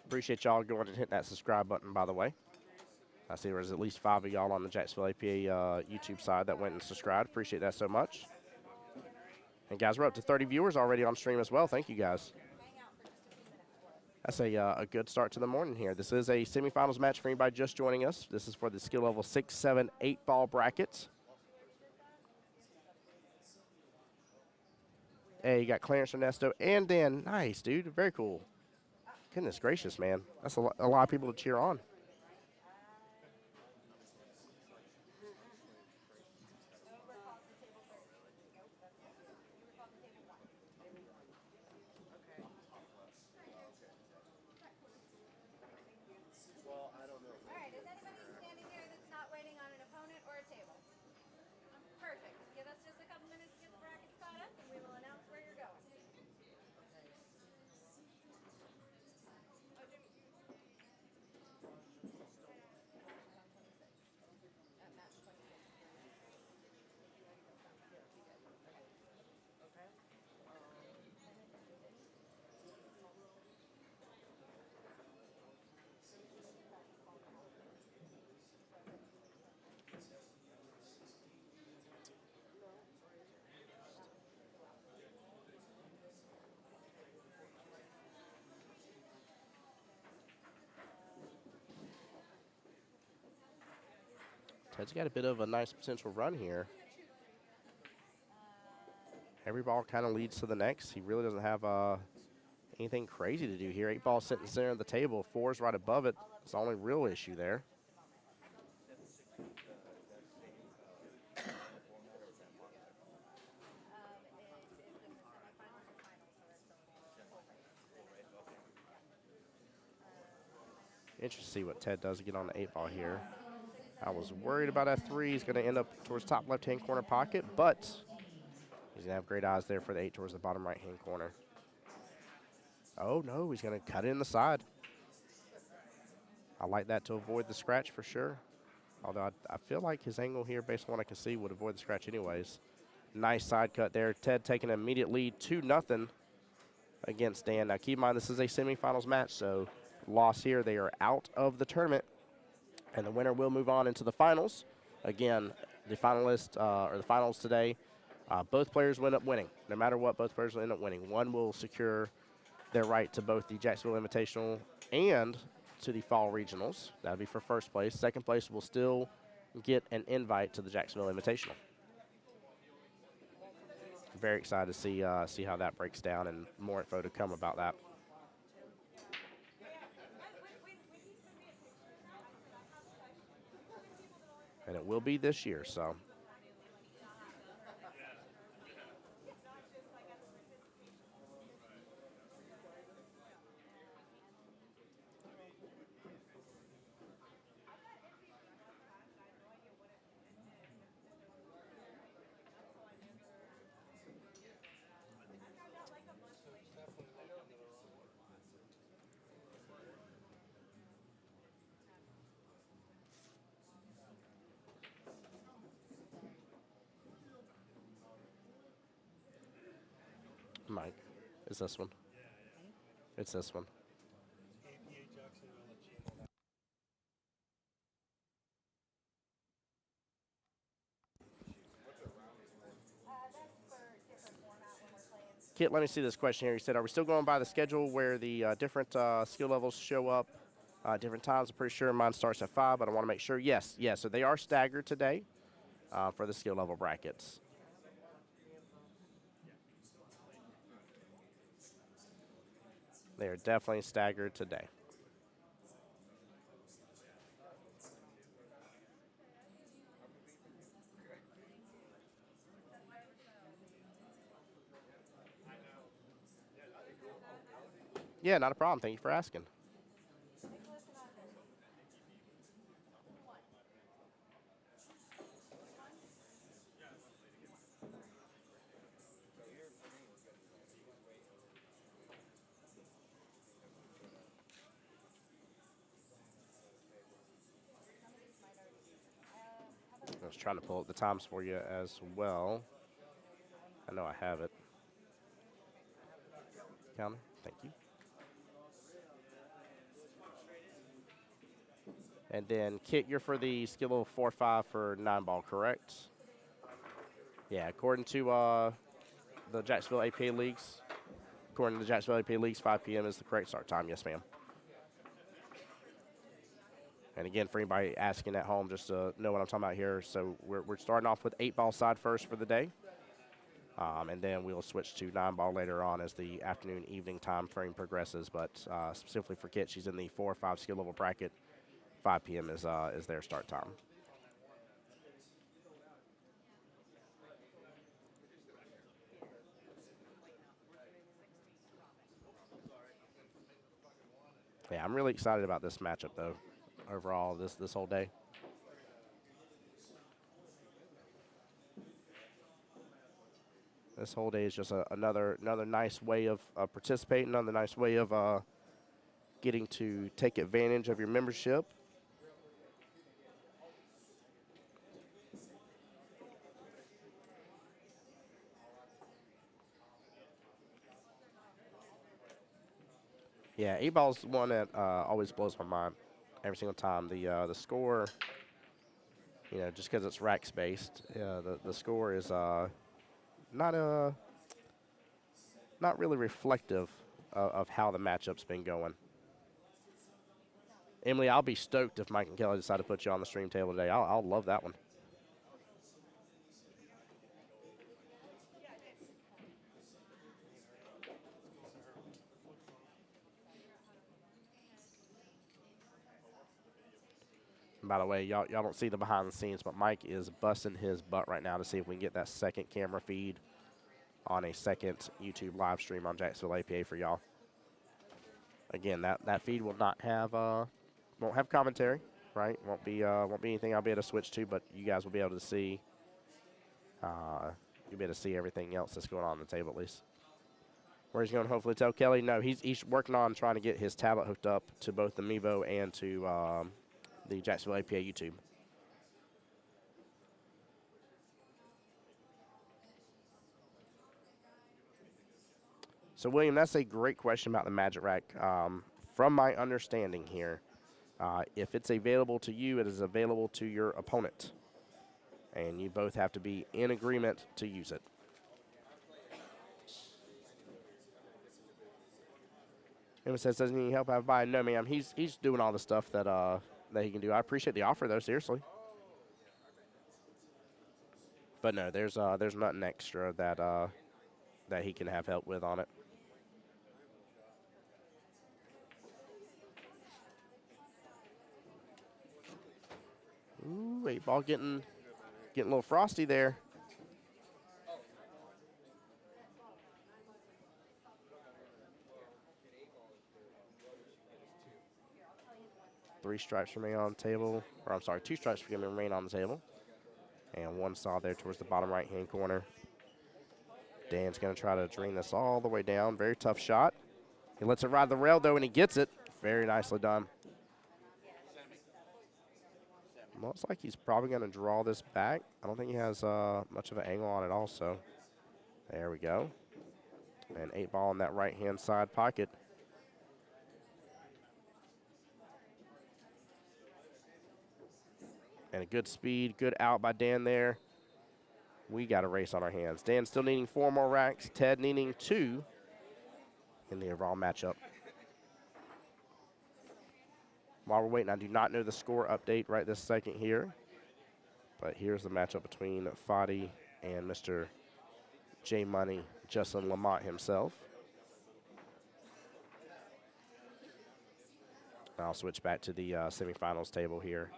Appreciate y'all going and hitting that subscribe button, by the way. I see there's at least 5 of y'all on the Jacksonville APA YouTube side that went and subscribed. Appreciate that so much. And, guys, we're up to 30 viewers already on stream as well. Thank you, guys. That's a good start to the morning here. This is a semifinals match for anybody just joining us. This is for the skill level 6, 7, 8 ball brackets. Hey, you got Clarence Ernesto and Dan. Nice, dude. Very cool. Goodness gracious, man. That's a lot of people to cheer on. All right, is anybody standing here that's not waiting on an opponent or a table? Perfect. Give us just a couple minutes to get the brackets caught up, and we will announce where you're going. Ted's got a bit of a nice potential run here. Every ball kind of leads to the next. He really doesn't have anything crazy to do here. 8 balls sitting center of the table. 4's right above it. It's the only real issue there. Interesting to see what Ted does get on the 8 ball here. I was worried about that 3. He's going to end up towards top left-hand corner pocket, but he's going to have great eyes there for the 8 towards the bottom right-hand corner. Oh, no, he's going to cut it in the side. I like that to avoid the scratch for sure. Although I feel like his angle here, based on what I can see, would avoid the scratch anyways. Nice side cut there. Ted taking an immediate lead, 2-0 against Dan. Now, keep in mind, this is a semifinals match, so loss here, they are out of the tournament, and the winner will move on into the finals. Again, the finalists, or the finals today, both players will end up winning. No matter what, both players will end up winning. One will secure their right to both the Jacksonville Invitational and to the fall regionals. That would be for first place. Second place will still get an invite to the Jacksonville Invitational. Very excited to see how that breaks down, and more info to come about that. And it will be this year, so. Mike, it's this one. It's this one. APA Jacksonville at Gmail. Kit, let me see this question here. He said, are we still going by the schedule where the different skill levels show up different times? I'm pretty sure mine starts at 5, but I want to make sure. Yes, so they are staggered today for the skill level brackets. They are definitely staggered today. Yeah, not a problem. Thank you for asking. I was trying to pull up the times for you as well. I know I have it. Counter, thank you. And then, Kit, you're for the skill level 4-5 for 9 ball, correct? Yeah, according to the Jacksonville APA leagues, 5 p.m. is the correct start time. Yes, ma'am. And again, for anybody asking at home, just to know what I'm talking about here, so we're starting off with 8 ball side first for the day. And then we'll switch to 9 ball later on as the afternoon, evening time frame progresses. But specifically for Kit, she's in the 4 or 5 skill level bracket. 5 p.m. is their start time. Yeah, I'm really excited about this matchup, though, overall, this whole day. This whole day is just another nice way of participating, another nice way of getting to take advantage of your membership. Yeah, 8 ball's one that always blows my mind every single time. The score, just because it's racks based, the score is not really reflective of how the matchup's been going. Emily, I'll be stoked if Mike and Kelly decide to put you on the stream table today. I'll love that one. By the way, y'all don't see the behind the scenes, but Mike is busting his butt right now to see if we can get that second camera feed on a second YouTube live stream on Jacksonville APA for y'all. Again, that feed will not have Won't have commentary, right? Won't be anything I'll be able to switch to, but you guys will be able to see. You'll be able to see everything else that's going on the table at least. Where he's going to hopefully tell Kelly. No, he's working on trying to get his tablet hooked up to both the Mevo and to the Jacksonville APA YouTube. So, William, that's a great question about the Magic Rack. From my understanding here, if it's available to you, it is available to your opponent. And you both have to be in agreement to use it. Anyone says, doesn't he help out buy? No, ma'am. He's doing all the stuff that that he can do. I appreciate the offer, though, seriously. But no, there's nothing extra that that he can have help with on it. Ooh, 8-ball getting a little frosty there. Three stripes remain on the table, or I'm sorry, 2 stripes remain on the table. And 1 saw there towards the bottom right-hand corner. Dan's going to try to drain this all the way down. Very tough shot. He lets it ride the rail, though, and he gets it. Very nicely done. Looks like he's probably going to draw this back. I don't think he has much of an angle on it also. There we go. And 8-ball on that right-hand side pocket. And a good speed, good out by Dan there. We got a race on our hands. Dan still needing 4 more racks. Ted needing 2 in the overall matchup. While we're waiting, I do not know the score update right this second here. But here's the matchup between Fadi and Mr. J Money, Justin Lamont himself. I'll switch back to the semifinals table here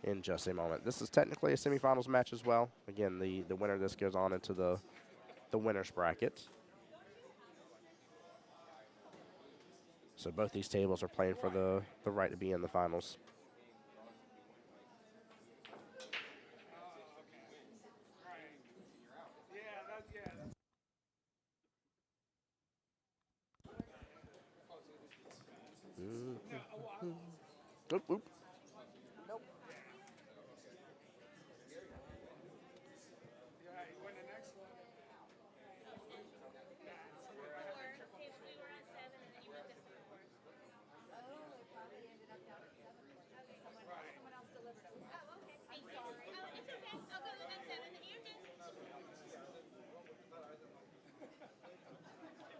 in just a moment. This is technically a semifinals match as well. Again, the winner of this goes on into the winner's bracket. So both these tables are playing for the right to be in the finals. Oop, oop.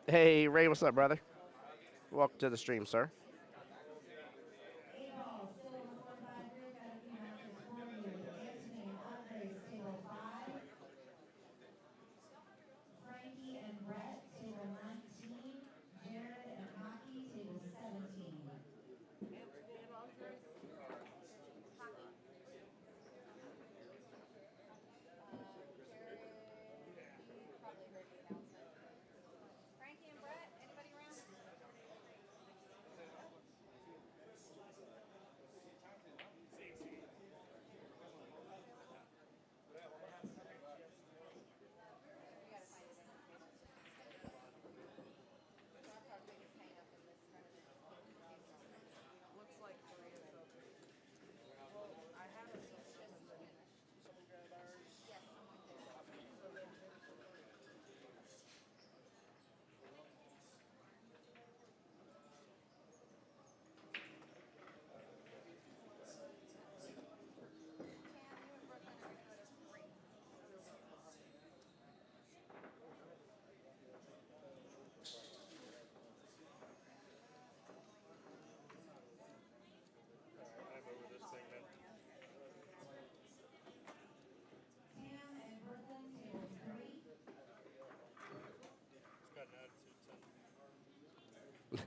Hey, Ray, what's up, brother? Welcome to the stream, sir. Frankie and Brett, anybody around? Looks like 3 of them. Well, I have a screwdriver. I'm over this thing then. It's got an attitude, son. It's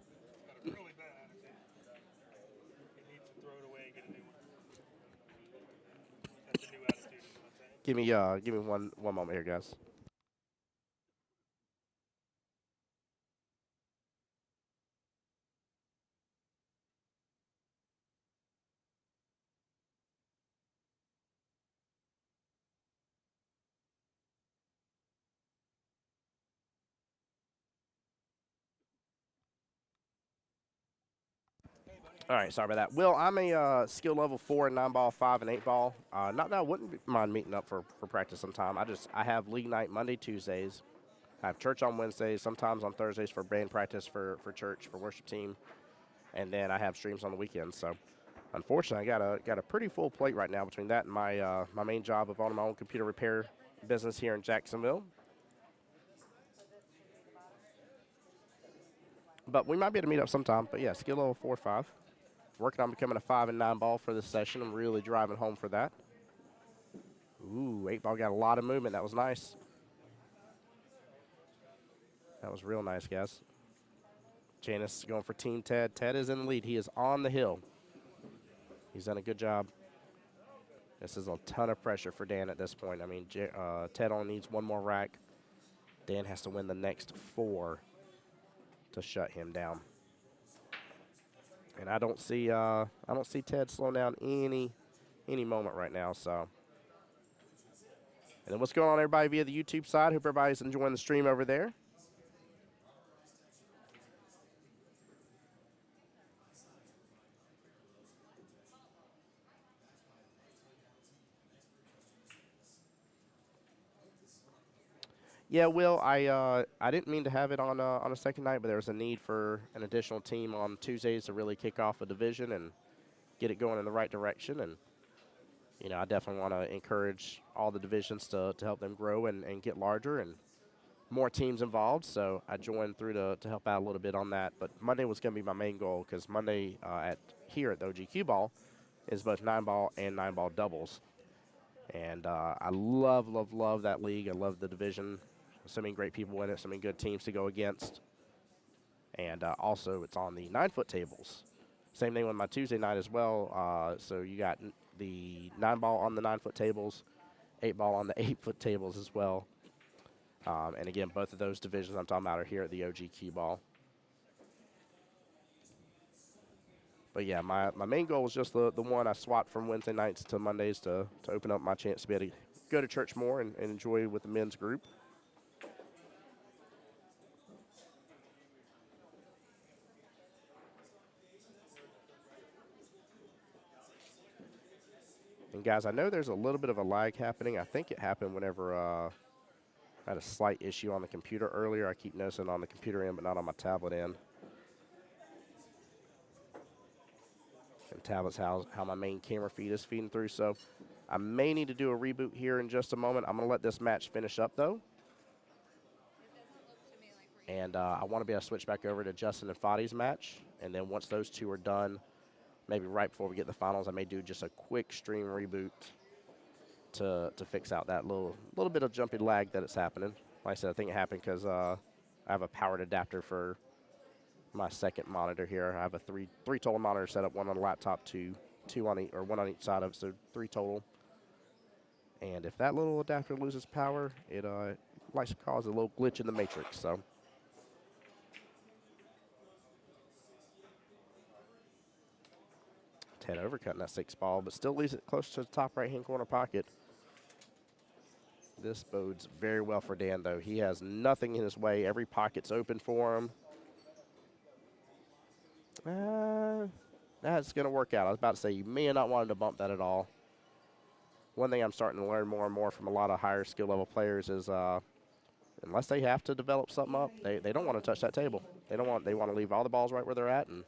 got a really bad attitude. It needs to throw it away and get a new one. That's a new attitude, is what I'm saying. Give me one moment here, guys. All right, sorry about that. Will, I'm a skill level 4 in 9-ball, 5 and 8-ball. Not that I wouldn't mind meeting up for practice sometime. I have league night Monday, Tuesdays. I have church on Wednesdays, sometimes on Thursdays for band practice for church, for worship team. And then I have streams on the weekends. So, unfortunately, I got a pretty full plate right now between that and my main job of owning my own computer repair business here in Jacksonville. But we might be able to meet up sometime. But yeah, skill level 4 or 5. Working on becoming a 5 and 9-ball for this session. I'm really driving home for that. Ooh, 8-ball got a lot of movement. That was nice. That was real nice, guys. Janice going for Team Ted. Ted is in the lead. He is on the hill. He's done a good job. This is a ton of pressure for Dan at this point. I mean, Ted only needs one more rack. Dan has to win the next 4 to shut him down. And I don't see Ted slowing down any moment right now. So, and then what's going on, everybody, via the YouTube side? Hope everybody's enjoying the stream over there. Yeah, Will, I didn't mean to have it on a second night, but there was a need for an additional team on Tuesdays to really kick off a division and get it going in the right direction. And, you know, I definitely want to encourage all the divisions to help them grow and get larger and more teams involved. So I joined through to help out a little bit on that. But Monday was going to be my main goal because Monday here at the OG Qball is both 9-ball and 9-ball doubles. And I love that league. I love the division. So many great people in it, so many good teams to go against. And also, it's on the 9-foot tables. Same thing with my Tuesday night as well. So you got the 9-ball on the 9-foot tables, 8-ball on the 8-foot tables as well. And again, both of those divisions I'm talking about are here at the OG Qball. But yeah, my main goal was just the one I swapped from Wednesday nights to Mondays to open up my chance to be able to go to church more and enjoy with the men's group. And guys, I know there's a little bit of a lag happening. I think it happened whenever I had a slight issue on the computer earlier. I keep noticing on the computer end, but not on my tablet end. And tablet's how my main camera feed is feeding through. So I may need to do a reboot here in just a moment. I'm going to let this match finish up, though. And I want to be able to switch back over to Justin and Fadi's match. And then once those two are done, maybe right before we get the finals, I may do just a quick stream reboot to fix out that little bit of jumpy lag that it's happening. Like I said, I think it happened because I have a powered adapter for my second monitor here. I have a three total monitor set up, one on the laptop, two on each, or one on each side of it, so 3 total. And if that little adapter loses power, it likes to cause a little glitch in the matrix. So. Ted overcutting that 6-ball, but still leaves it close to the top right-hand corner pocket. This bodes very well for Dan, though. He has nothing in his way. Every pocket's open for him. That's going to work out. I was about to say, you may not want to bump that at all. One thing I'm starting to learn more and more from a lot of higher skill level players is unless they have to develop something up, they don't want to touch that table. They want to leave all the balls right where they're at and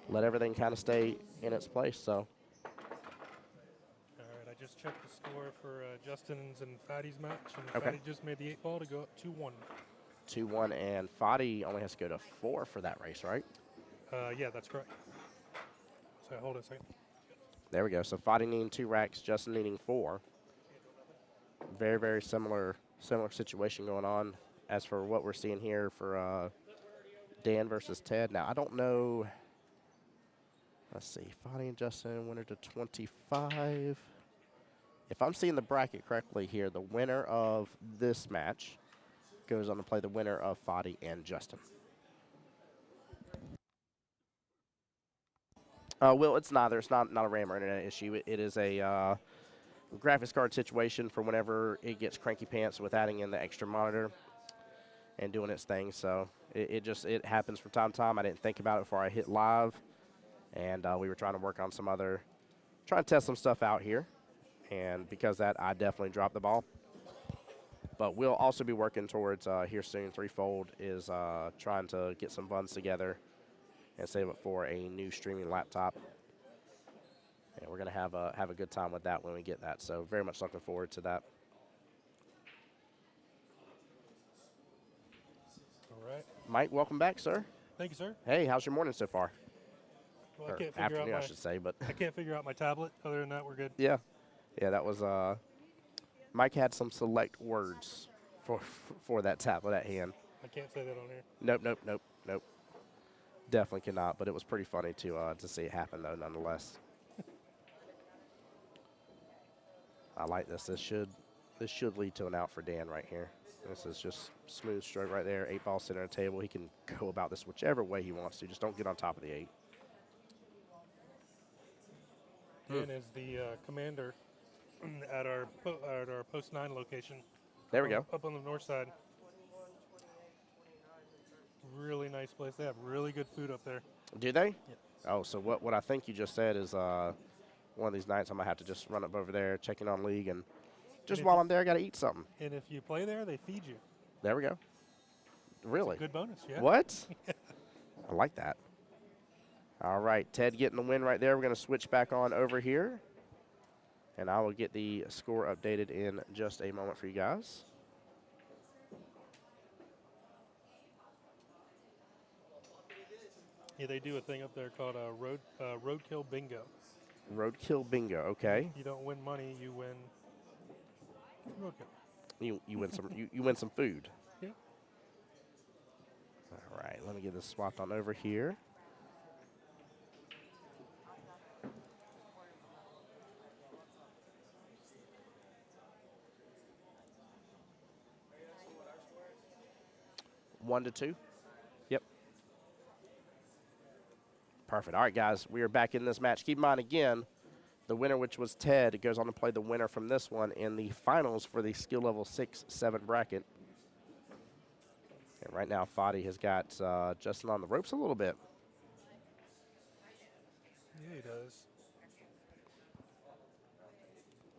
let everything kind of stay in its place. So. All right, I just checked the score for Justin's and Fadi's match, and Okay. Fadi just made the 8-ball to go up 2-1. 2-1, and Fadi only has to go to 4 for that race, right? Yeah, that's correct. So hold on a second. There we go. So Fadi needing 2 racks, Justin needing 4. Very, very similar situation going on. As for what we're seeing here for Dan versus Ted. Now, I don't know. Let's see. Fadi and Justin, winner to 25. If I'm seeing the bracket correctly here, the winner of this match goes on to play the winner of Fadi and Justin. Well, it's neither. It's not a RAM or internet issue. It is a graphics card situation for whenever it gets cranky pants with adding in the extra monitor and doing its thing. So it happens from time to time. I didn't think about it before I hit live. And we were trying to work on trying to test some stuff out here. And because of that, I definitely dropped the ball. But we'll also be working towards here soon. Threefold is trying to get some funds together and save it for a new streaming laptop. And we're going to have a good time with that when we get that. So very much looking forward to that. All right. Mike, welcome back, sir. Thank you, sir. Hey, how's your morning so far? Well, Or I can't figure afternoon, out I should say. But I can't figure out my tablet. Other than that, we're good. yeah, that was Mike had some select words for that tablet at hand. I can't say that on here. Nope. Definitely cannot. But it was pretty funny to see it happen though, nonetheless. I like this. This should lead to an out for Dan right here. This is just smooth stroke right there. 8-ball center of the table. He can go about this whichever way he wants to. Just don't get on top of the 8. Dan is the commander at our post 9 location. There we go. Up on the north side. Really nice place. They have really good food up there. Do they? Yeah. Oh, so what I think you just said is one of these nights I'm going to have to just run up over there, check in on league, and just if while you- I'm there, I got to eat something. And if you play there, they feed you. There we go. Really? Good bonus, yeah. What? I like that. All right, Ted getting the win right there. We're going to switch back on over here, and I will get the score updated in just a moment for you guys. Yeah, they do a thing up there called roadkill bingo. Roadkill bingo, okay. You don't win money, you win roadkill. You win some you win some food. Yeah. All right, let me get this swapped on over here. One to two. Yep. Perfect. All right, guys, we are back in this match. Keep in mind, again, the winner, which was Ted, goes on to play the winner from this one in the finals for the skill level 6-7 bracket. And right now, Fadi has got Justin on the ropes a little bit. Yeah, he does.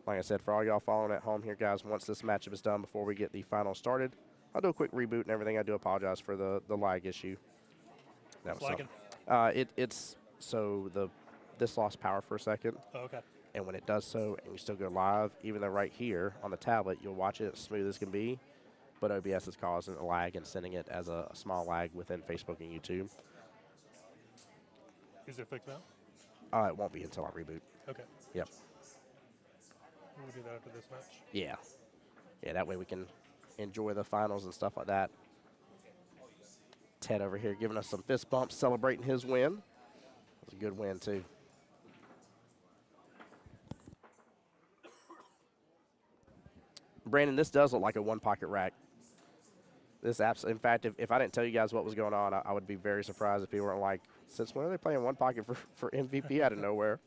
Like I said, for all y'all following at home here, guys, once this matchup is done, before we get the final started, I'll do a quick reboot and everything. I do apologize for the lag issue. That was Lagging. it's so this lost power for a second, Oh, okay. and when it does so, and you still go live, even though right here on the tablet you'll watch it as smooth as can be, but OBS is causing a lag and sending it as a small lag within Facebook and YouTube. Is it fixed now? It won't be until I reboot. Okay. Yep. We'll do that after this match. Yeah. That way we can enjoy the finals and stuff like that. Ted over here giving us some fist bumps, celebrating his win. It was a good win, too. Brandon, this does look like a one-pocket rack. In fact, if I didn't tell you guys what was going on, I would be very surprised if people weren't like, since when are they playing one pocket for MVP out of nowhere?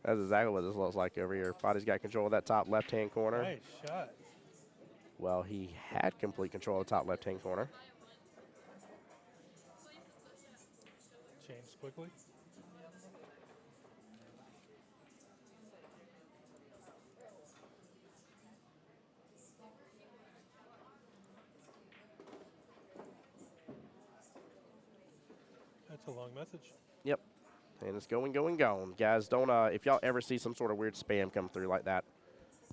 That's exactly what this looks like over here. Fadi's got control of that top left-hand corner. Nice shot. Well, he had complete control of the top left-hand corner. Change quickly. That's a long message. Yep. And it's going. Guys, don't, if y'all ever see some sort of weird spam come through like that,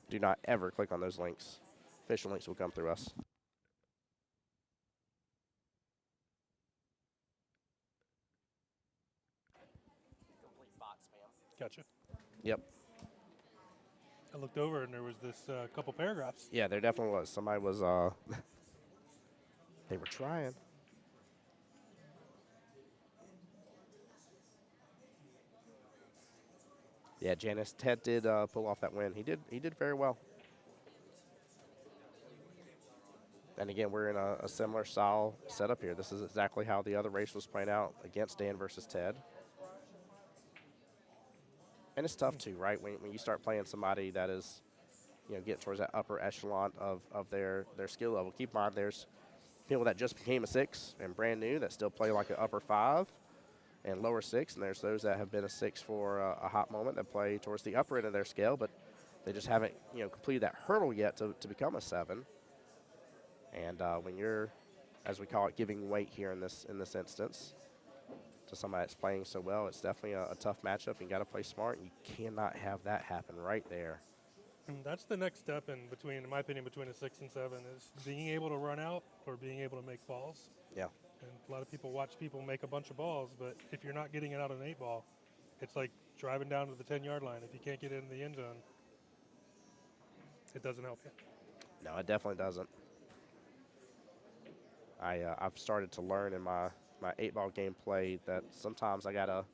do not ever click on those links. Official links will come through us. Complete bot spam. Gotcha. Yep. I looked over and there was this couple paragraphs. Yeah, there definitely was. Somebody was, they were trying. Yeah, Janice, Ted did pull off that win. He did very well. And again, we're in a similar style setup here. This is exactly how the other race was playing out against Dan versus Ted. And it's tough too, right? When you start playing somebody that is, getting towards that upper echelon of their skill level. Keep in mind, there's people that just became a 6 and brand new that still play like an upper 5. and lower 6, and there's those that have been a 6 for a hot moment that play towards the upper end of their scale, but they just haven't, completed that hurdle yet to become a 7. And when you're, as we call it, giving weight here in this instance to somebody that's playing so well, it's definitely a tough matchup. You got to play smart, and you cannot have that happen right there. And that's the next step in my opinion, between a 6 and 7 is being able to run out or being able to make balls. Yeah. And a lot of people watch people make a bunch of balls, but if you're not getting it out of an 8-ball, it's like driving down to the 10-yard line. If you can't get it in the end zone, it doesn't help you. No, it definitely doesn't. I've started to learn in my 8-ball gameplay that sometimes I gotta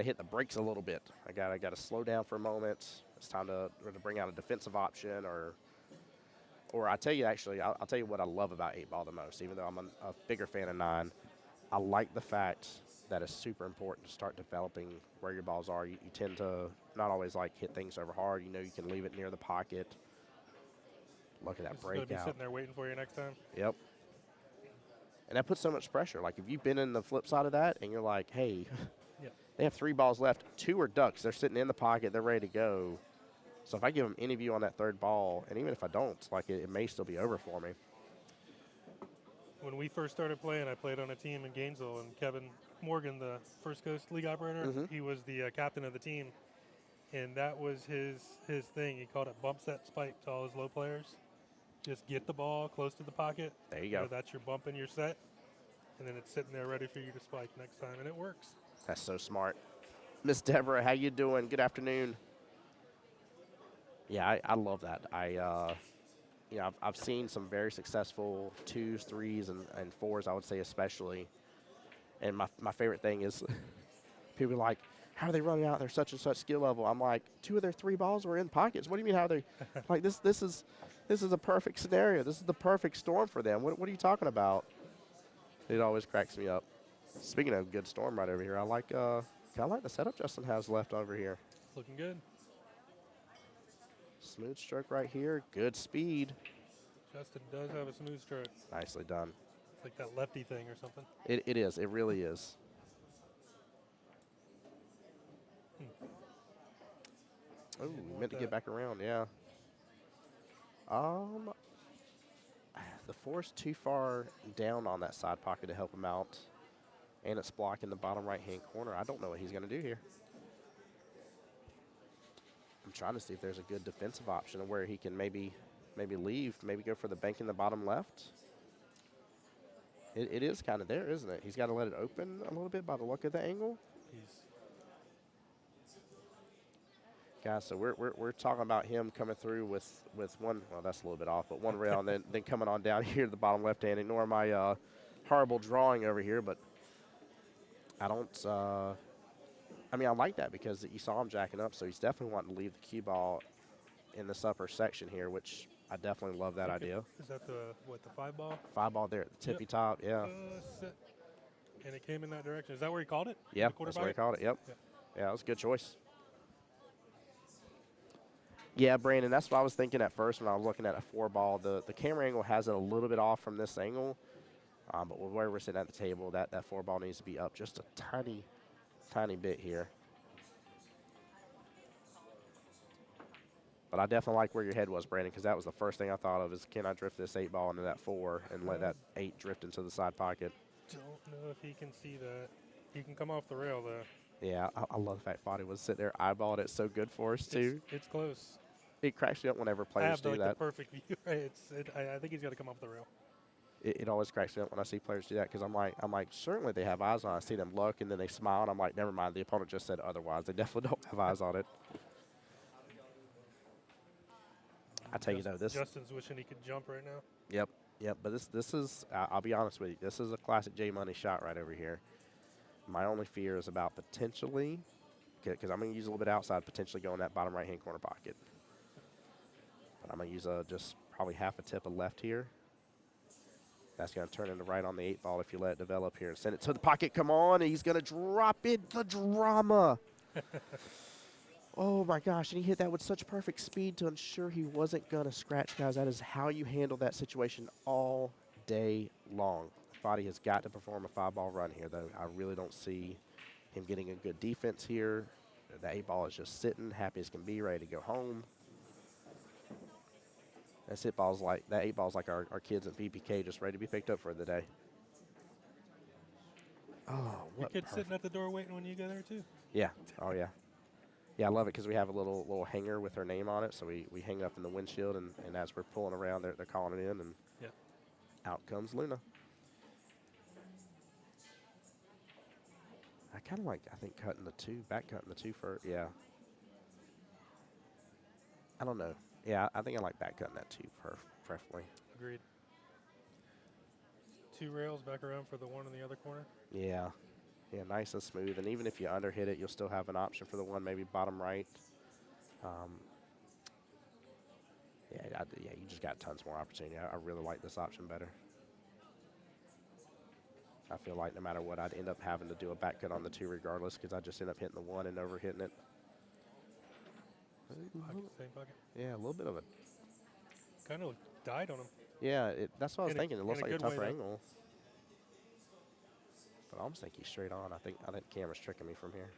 hit the brakes a little bit. I gotta slow down for a moment. It's time to bring out a defensive option, or I tell you actually, I'll tell you what I love about 8-ball the most. Even though I'm a bigger fan of 9, I like the fact that it's super important to start developing where your balls are. You tend to not always hit things over hard. You can leave it near the pocket. Look at that It's going to be breakout. sitting there waiting for you next time. Yep. And that puts so much pressure. Like, if you've been in the flip side of that and you're like, hey, Yeah. they have 3 balls left, 2 are ducks. They're sitting in the pocket. They're ready to go. So if I give them any view on that 3rd ball, and even if I don't, it may still be over for me. When we first started playing, I played on a team in Gainesville, and Kevin Morgan, the First Coast League operator, he was the captain of the team. And that was his thing. He called it bump set spike to all his low players. Just get the ball close to the pocket. There you go. That's your bump in your set. And then it's sitting there ready for you to spike next time, and it works. That's so smart. Miss Deborah, how you doing? Good afternoon. Yeah, I love that. I've seen some very successful 2s, 3s, and 4s, I would say especially. And my favorite thing is people are like, how are they running out? They're such and such skill level. I'm like, 2 of their 3 balls were in pockets. What do you mean how they like this is a perfect scenario. This is the perfect storm for them. What are you talking about? It always cracks me up. Speaking of good storm right over here, I like kind of like the setup Justin has left over here. It's looking good. Smooth stroke right here. Good speed. Justin does have a smooth stroke. Nicely done. It's like that lefty thing or something. It is. It really is. Oh, meant to get back around. Yeah. The 4's too far down on that side pocket to help him out, and it's blocking the bottom right-hand corner. I don't know what he's going to do here. I'm trying to see if there's a good defensive option where he can maybe leave, maybe go for the bank in the bottom left. It is kind of there, isn't it? He's got to let it open a little bit by the look of the angle. Guys, so we're talking about him coming through with one. Well, that's a little bit off, but one rail, and then coming on down here to the bottom left hand. Ignore my horrible drawing over here, but I don't. I like that because you saw him jacking up, so he's definitely wanting to leave the Qball in this upper section here, which I definitely love that idea. Is that the 5-ball? 5-ball there at the tippy top, yeah. Sit. And it came in that direction. Is that where he called it? Yeah, that's where he called it. Yep. Yeah, that was a good choice. Yeah, Brandon, that's what I was thinking at first when I was looking at a 4-ball. The camera angle has it a little bit off from this angle, but where we're sitting at the table, that 4-ball needs to be up just a tiny bit here. But I definitely like where your head was, Brandon, because that was the first thing I thought of is, can I drift this 8-ball into that 4 and let that 8 drift into the side pocket? Don't know if he can see that. He can come off the rail, though. Yeah, I love the fact Foddy was sitting there eyeballing it so good for us, too. It's close. It cracks me up whenever I players have do the that. perfect view. I think he's got to come off the rail. It always cracks me up when I see players do that because I'm like, certainly they have eyes on it. I see them look, and then they smile, and I'm like, never mind. The opponent just said otherwise. They definitely don't have eyes on it. I tell you, though, this. Justin's wishing he could jump right now. Yep. But this is, I'll be honest with you, this is a classic J Money shot right over here. My only fear is about potentially, because I'm going to use a little bit outside, potentially go in that bottom right-hand corner pocket. But I'm going to use just probably half a tip of left here. That's going to turn into right on the 8-ball if you let it develop here. And send it to the pocket. Come on. He's going to drop it. The drama. Oh, my gosh. And he hit that with such perfect speed to ensure he wasn't going to scratch, guys. That is how you handle that situation all day long. Foddy has got to perform a 5-ball run here, though. I really don't see him getting a good defense here. The 8-ball is just sitting, happy as can be, ready to go home. That 8-ball's like our kids at VPK, just ready to be picked up for the day. Oh, Your what kid's sitting at the door waiting when you go there too. Yeah. Oh, yeah. Yeah, I love it because we have a little hanger with her name on it, so we hang it up in the windshield, and as we're pulling around, they're calling it in, and Yeah. out comes Luna. I kind of like, I think, back cutting the 2 for, yeah. I don't know. Yeah, I think I like back cutting that 2 preferably. Agreed. 2 rails back around for the one in the other corner. Yeah. Yeah, nice and smooth. And even if you underhit it, you'll still have an option for the one maybe bottom right. Yeah, you just got tons more opportunity. I really like this option better. I feel like no matter what, I'd end up having to do a back cut on the 2 regardless because I just end up hitting the 1 and overhitting it. Same pocket. Yeah, a little bit of a... Kind of died on him. Yeah, that's what I was In a- thinking. It looks in a like a good way, tougher though. angle. But I almost think he's straight on. I think the camera's tricking me from here.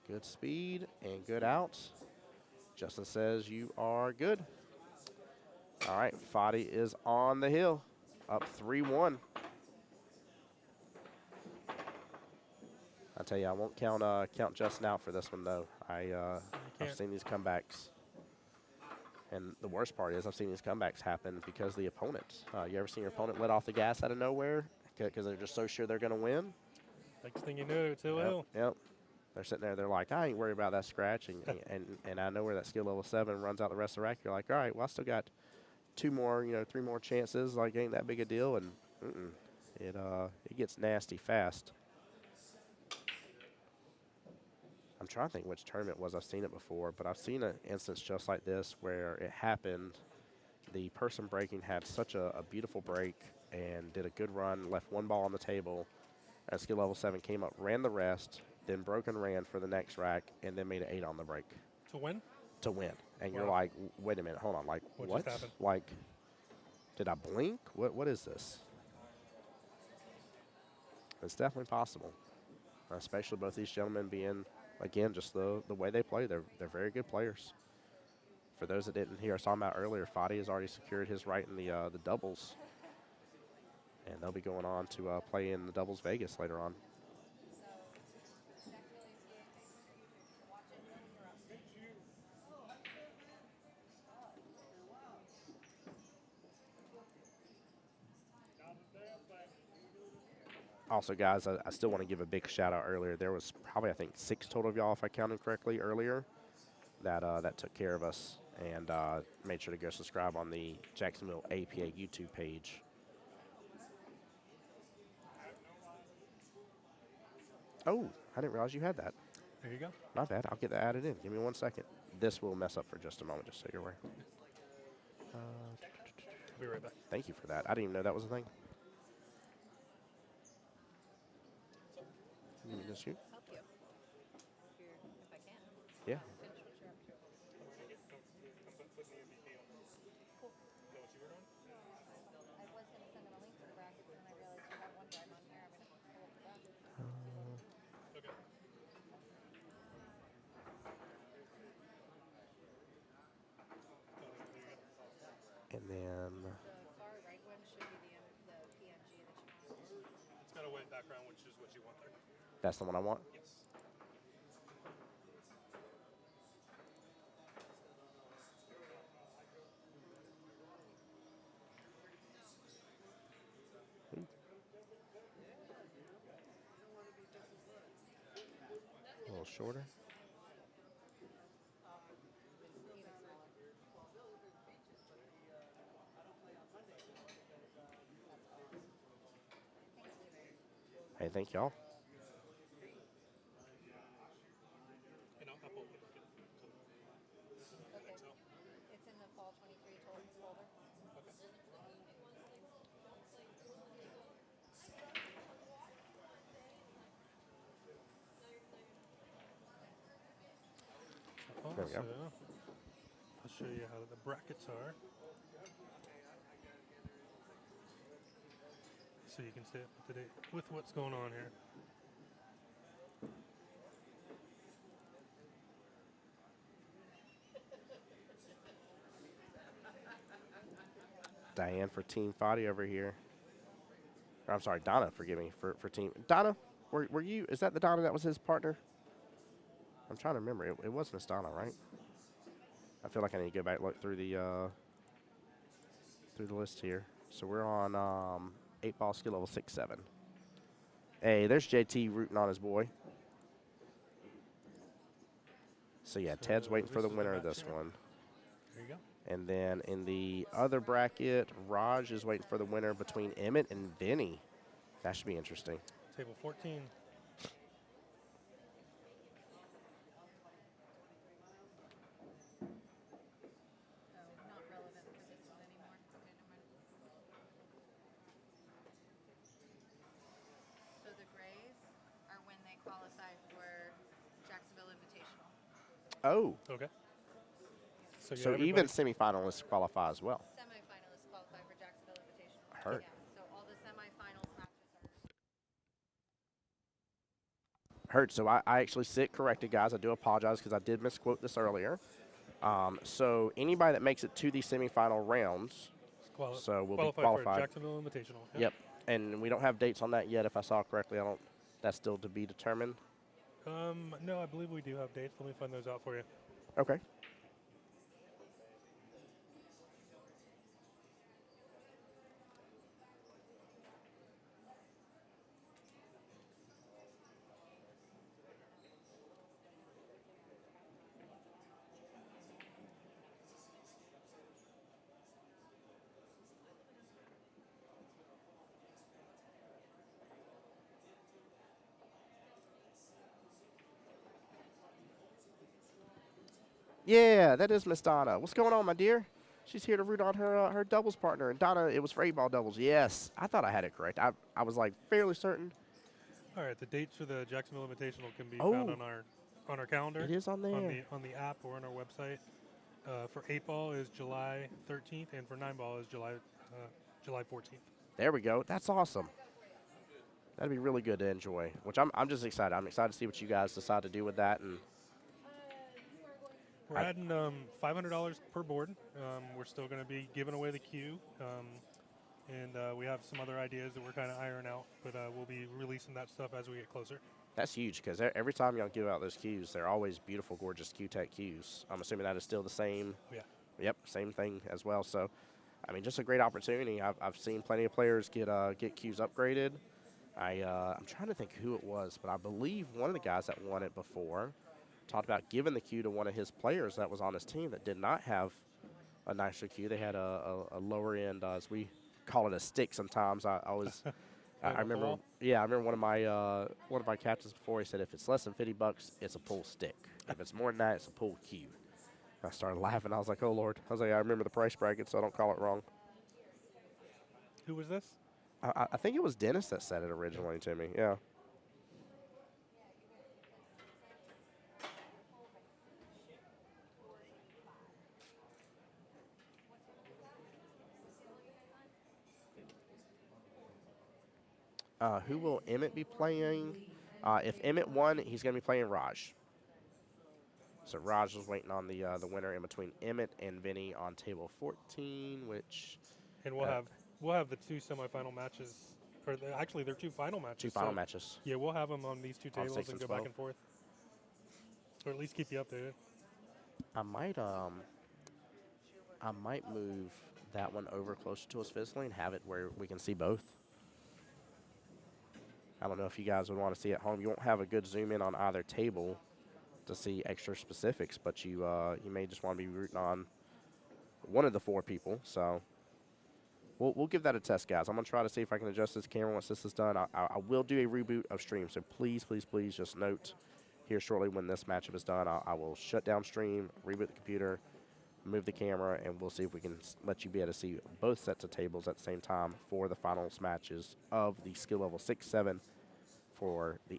Good speed and good out. Justin says you are good. All right, Foddy is on the hill, up 3-1. I tell you, I won't count Justin out for this one though. I've can't. seen these comebacks, and the worst part is I've seen these comebacks happen because the opponent. You ever seen your opponent let off the gas out of nowhere because they're just so sure they're going to win? Next thing you know, it's ill. Yep, yep. They're sitting there. They're like, I ain't worried about that scratch, and I know where that skill level 7 runs out the rest of the rack. You're like, all right, well I still got 2 more, 3 more chances. Like ain't that big a deal, and it gets nasty fast. I'm trying to think which tournament it was. I've seen it before, but I've seen an instance just like this where it happened. The person breaking had such a beautiful break and did a good run, left 1 ball on the table, and skill level 7 came up, ran the rest, then broke and ran for the next rack, and then made an 8 on the break. To win? To win. And you're Wow. like, wait a minute, hold on, like, What what? just happened? Like, did I blink? What is this? It's definitely possible, especially both these gentlemen being, again, just the way they play. They're very good players. For those that didn't hear us talking about earlier, Foddy has already secured his right in the doubles, and they'll be going on to play in the doubles Vegas later on. Also, guys, I still want to give a big shout out earlier. There was probably, I think, 6 total of y'all, if I counted correctly, earlier that took care of us and made sure to go subscribe on the Jacksonville APA YouTube page. Oh, I didn't realize you had that. There you go. My bad. I'll get that added in. Give me 1 second. This will mess up for just a moment, just so you're aware. I'll be right back. Thank you for that. I didn't even know that was a thing. You need to shoot? Help you. If I can. Yeah. Finish what you're up to. I was going to send him a link to the brackets, and I realized you have OneDrive on here. I'm going to pull up the brackets. Okay. And then, The far right one should be the PNG that you want. It's got a white background, which is what you want there. that's the one I want. Yes. A little shorter. Hey, thank y'all. And I'll pull up the bracket. Okay. It's in the fall 23 totals folder. There we go. Also, I'll show you how the brackets are. so you can stay up to date with what's going on here. Diane for Team Foddy over here. Or, I'm sorry, Donna, forgive me, for Team. Donna, were you, is that the Donna that was his partner? I'm trying to remember. It was Miss Donna, right? I feel like I need to go back look through the list here. So we're on 8-ball skill level 6-7. Hey, there's JT rooting on his boy. So yeah, Ted's So waiting for this the is the winner of match this here. one. There you go. And then in the other bracket, Raj is waiting for the winner between Emmett and Vinny. That should be interesting. Table 14. Not relevant for this one anymore. Okay, never mind. So the grays are when they qualify for Jacksonville Invitational. Oh, Okay. So, yeah, so everybody- even semifinalists qualify as well. Semifinalists qualify for Jacksonville Invitational. Heard. Yeah, so all the semifinals matches are. Heard. So I actually sit corrected, guys. I do apologize because I did misquote this earlier. So anybody that makes it to the semifinal rounds, so we'll be qualify for qualified. Jacksonville Invitational. Yep. And we don't have dates on that yet. If I saw correctly, I don't. That's still to be determined. No, I believe we do have dates. Let me find those out for you. Okay. Yeah, that is Miss Donna. What's going on, my dear? She's here to root on her her doubles partner. And Donna, it was for 8-ball doubles. Yes, I thought I had it correct. I was like fairly certain. All right, the dates for the Jacksonville Invitational can be Oh. found on our calendar. It is on there. On the app or on our website. For 8-ball is July 13th, and for 9-ball is July 14th. There we go. That's awesome. That'd be really good to enjoy. Which I'm just excited. I'm excited to see what you guys decide to do with that. And We're adding $500 per board. We're still going to be giving away the queue, and we have some other ideas that we're kind of ironing out, but we'll be releasing that stuff as we get closer. that's huge because every time y'all give out those cues, they're always beautiful, gorgeous Q-Tech cues. I'm assuming that is still the same. Yeah. Yep, same thing as well. So, I mean, just a great opportunity. I've seen plenty of players get cues upgraded. I'm trying to think who it was, but I believe one of the guys that won it before talked about giving the cue to one of his players that was on his team that did not have a nicer cue. They had a lower end, as we call it, a stick sometimes. I always, I remember, ball? yeah, I remember one of my captains before. He said if it's less than $50, it's a pull stick. If it's more than that, it's a pull cue. I started laughing. I was like, oh Lord. I was like, I remember the price bracket, so I don't call it wrong. Who was this? I think it was Dennis that said it originally to me. Yeah. Who will Emmett be playing? If Emmett won, he's going to be playing Raj. So Raj was waiting on the winner in between Emmett and Vinny on table 14, which And we'll have the two semifinal matches, or actually they're two final matches. two final so matches. Yeah, we'll have them on these two On tables 6 and and go back 12. and forth, or at least keep you updated. I might move that one over closer to us physically and have it where we can see both. I don't know if you guys would want to see at home. You won't have a good zoom in on either table to see extra specifics, but you may just want to be rooting on one of the 4 people. So we'll give that a test, guys. I'm going to try to see if I can adjust this camera once this is done. I will do a reboot of stream, so please, please, please just note here shortly when this matchup is done. I will shut down stream, reboot the computer, move the camera, and we'll see if we can let you be able to see both sets of tables at the same time for the finals matches of the skill level 6-7 for the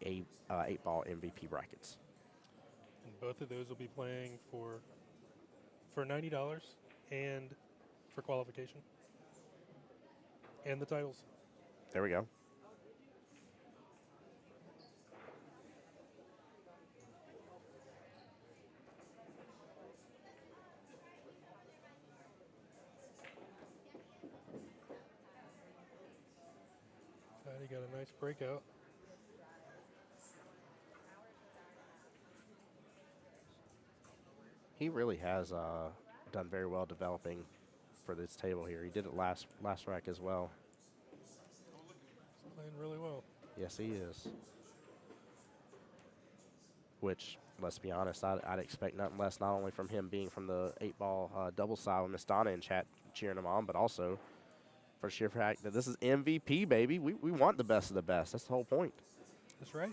8-ball MVP brackets. And both of those will be playing for $90 and for qualification and the titles. There we go. He got a nice breakout. He really has done very well developing for this table here. He did it last rack as well. He's playing really well. Yes, he is. Which, let's be honest, I'd expect nothing less, not only from him being from the 8-ball double side with Miss Donna in chat cheering him on, but also for sheer fact that this is MVP, baby. We want the best of the best. That's the whole point. That's right.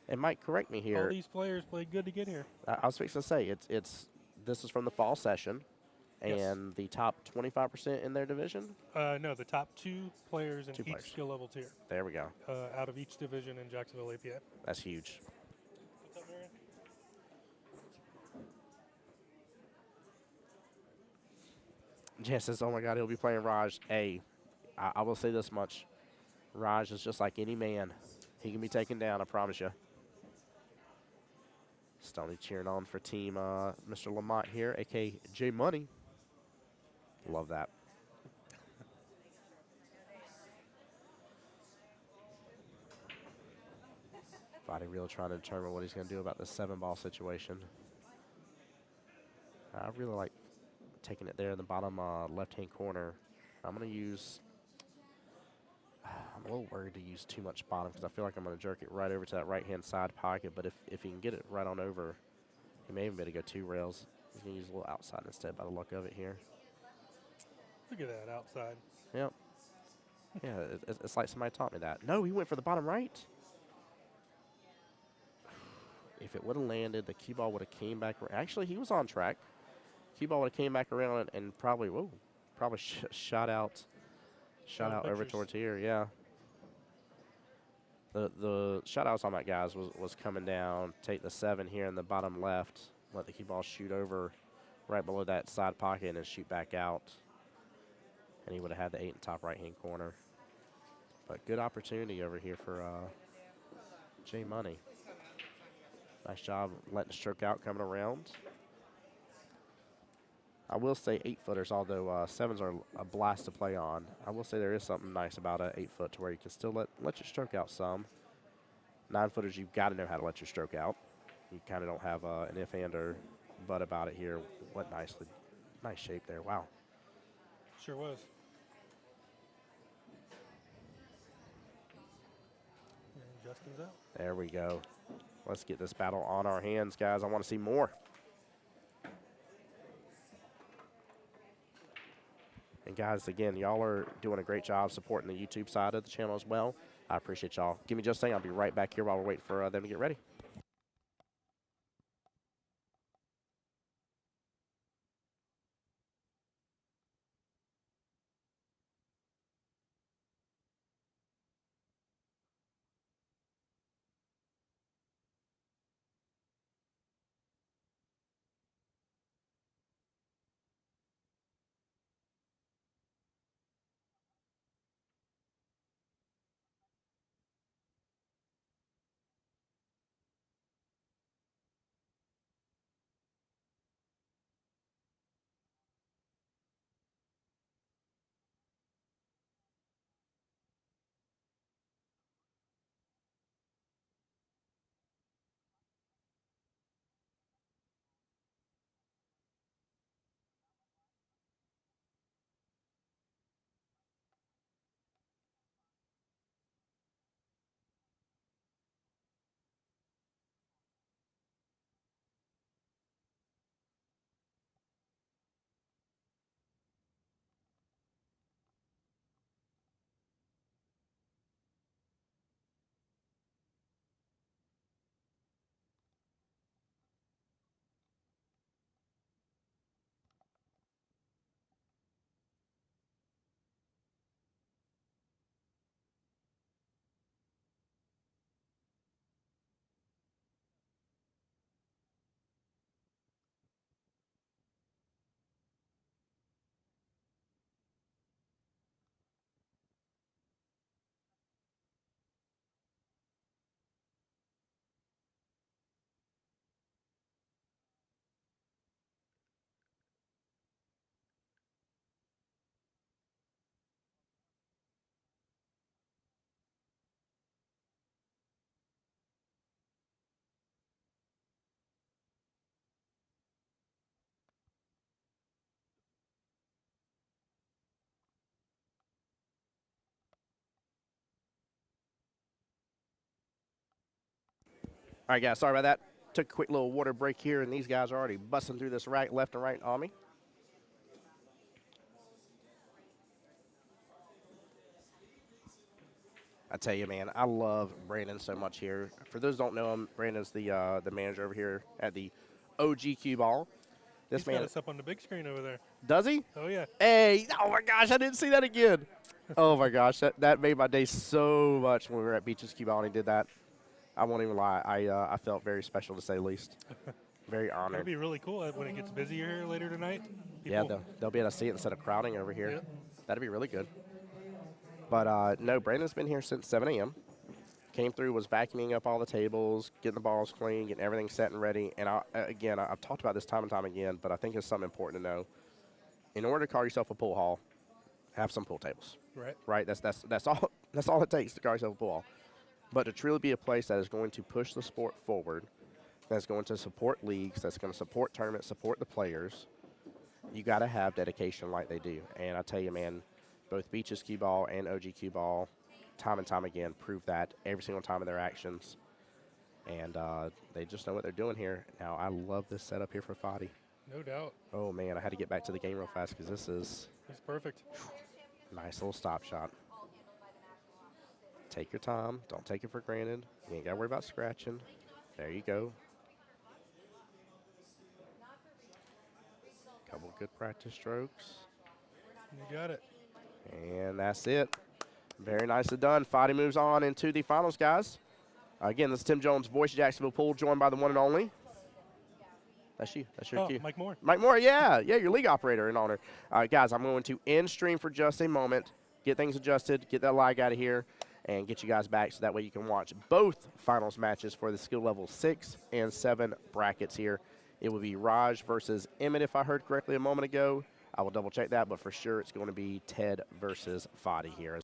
And Mike, correct me here. All these players played good to get here. I was fixing to say this is from the fall session, Yes. and the top 25% in their division. No, the top 2 players in Two each players. skill level tier There we go. out of each division in Jacksonville APA. That's huge. What's up, Marion? Jess says, "Oh my God, he'll be playing Raj." I will say this much: Raj is just like any man. He can be taken down. I promise you. Stoney cheering on for team Mr. Lamont here, aka J Money. Love that. Fighting Real trying to determine what he's going to do about the 7-ball situation. I really like taking it there in the bottom left-hand corner. I'm going to use. I'm a little worried to use too much bottom because I feel like I'm going to jerk it right over to that right-hand side pocket. But if he can get it right on over, he may even be able to go 2 rails. He's going to use a little outside instead by the luck of it here. Look at that outside. Yep. Yeah, it's like somebody taught me that. No, he went for the bottom right. If it would have landed, the cue ball would have came back. Actually, he was on track. Cue ball would have came back around and probably, shot out over Pictures. towards here. Yeah. The shot I was talking about, guys, was coming down, take the 7 here in the bottom left, let the cue ball shoot over right below that side pocket and then shoot back out. And he would have had the 8 in top right-hand corner. But good opportunity over here for J Money. Nice job letting the stroke out coming around. I will say 8-footers, although 7s are a blast to play on. I will say there is something nice about an 8-foot to where you can still let your stroke out some. 9-footers, you've got to know how to let your stroke out. You kind of don't have an if, and, or but about it here. What nice shape there. Wow. Sure was. And Justin's out. There we go. Let's get this battle on our hands, guys. I want to see more. And guys, again, y'all are doing a great job supporting the YouTube side of the channel as well. I appreciate y'all. Give me just a second. I'll be right back here while we're waiting for them to get ready. All right, guys, sorry about that. Took a quick little water break here, and these guys are already busting through this rack left and right on me. I tell you, man, I love Brandon so much here. For those who don't know him, Brandon's the manager over here at the OG Qball. This He's man got us up on the big screen over there. does he? Oh yeah. Hey, oh my gosh, I didn't see that again. Oh my gosh, that made my day so much when we were at Beaches Qball and he did that. I won't even lie, I felt very special to say the least. Very It'll honored. be really cool when it gets busier here later tonight. Yeah, People- they'll be able to see it instead of crowding over here. Yep. That'd be really good. But no, Brandon's been here since 7 a.m. Came through, was vacuuming up all the tables, getting the balls clean, getting everything set and ready. And I've talked about this time and time again, but I think it's something important to know. In order to call yourself a pool hall, have some pool tables. Right. Right? That's all. That's all it takes to call yourself a pool hall. But to truly be a place that is going to push the sport forward, that's going to support leagues, that's going to support tournaments, support the players, you got to have dedication like they do. And I tell you, man, both Beaches Qball and OG Qball, time and time again, prove that every single time in their actions. And they just know what they're doing here. Now, I love this setup here for Fadi. No doubt. Oh, man, I had to get back to the game real fast because this is He's perfect. nice little stop shot. Take your time. Don't take it for granted. You ain't got to worry about scratching. There you go. Couple good practice strokes. You got it. And that's it. Very nicely done. Fadi moves on into the finals, guys. Again, this is Tim Jones, voice of Jacksonville Pool, joined by the one and only. That's you. That's your Oh, cue. Mike Moore. Mike Moore, yeah, your league operator in honor. All right, guys, I'm going to end stream for just a moment, get things adjusted, get that lag out of here, and get you guys back so that way you can watch both finals matches for the skill level 6 and 7 brackets here. It will be Raj versus Emmett, if I heard correctly a moment ago. I will double check that, but for sure it's going to be Ted versus Fadi here.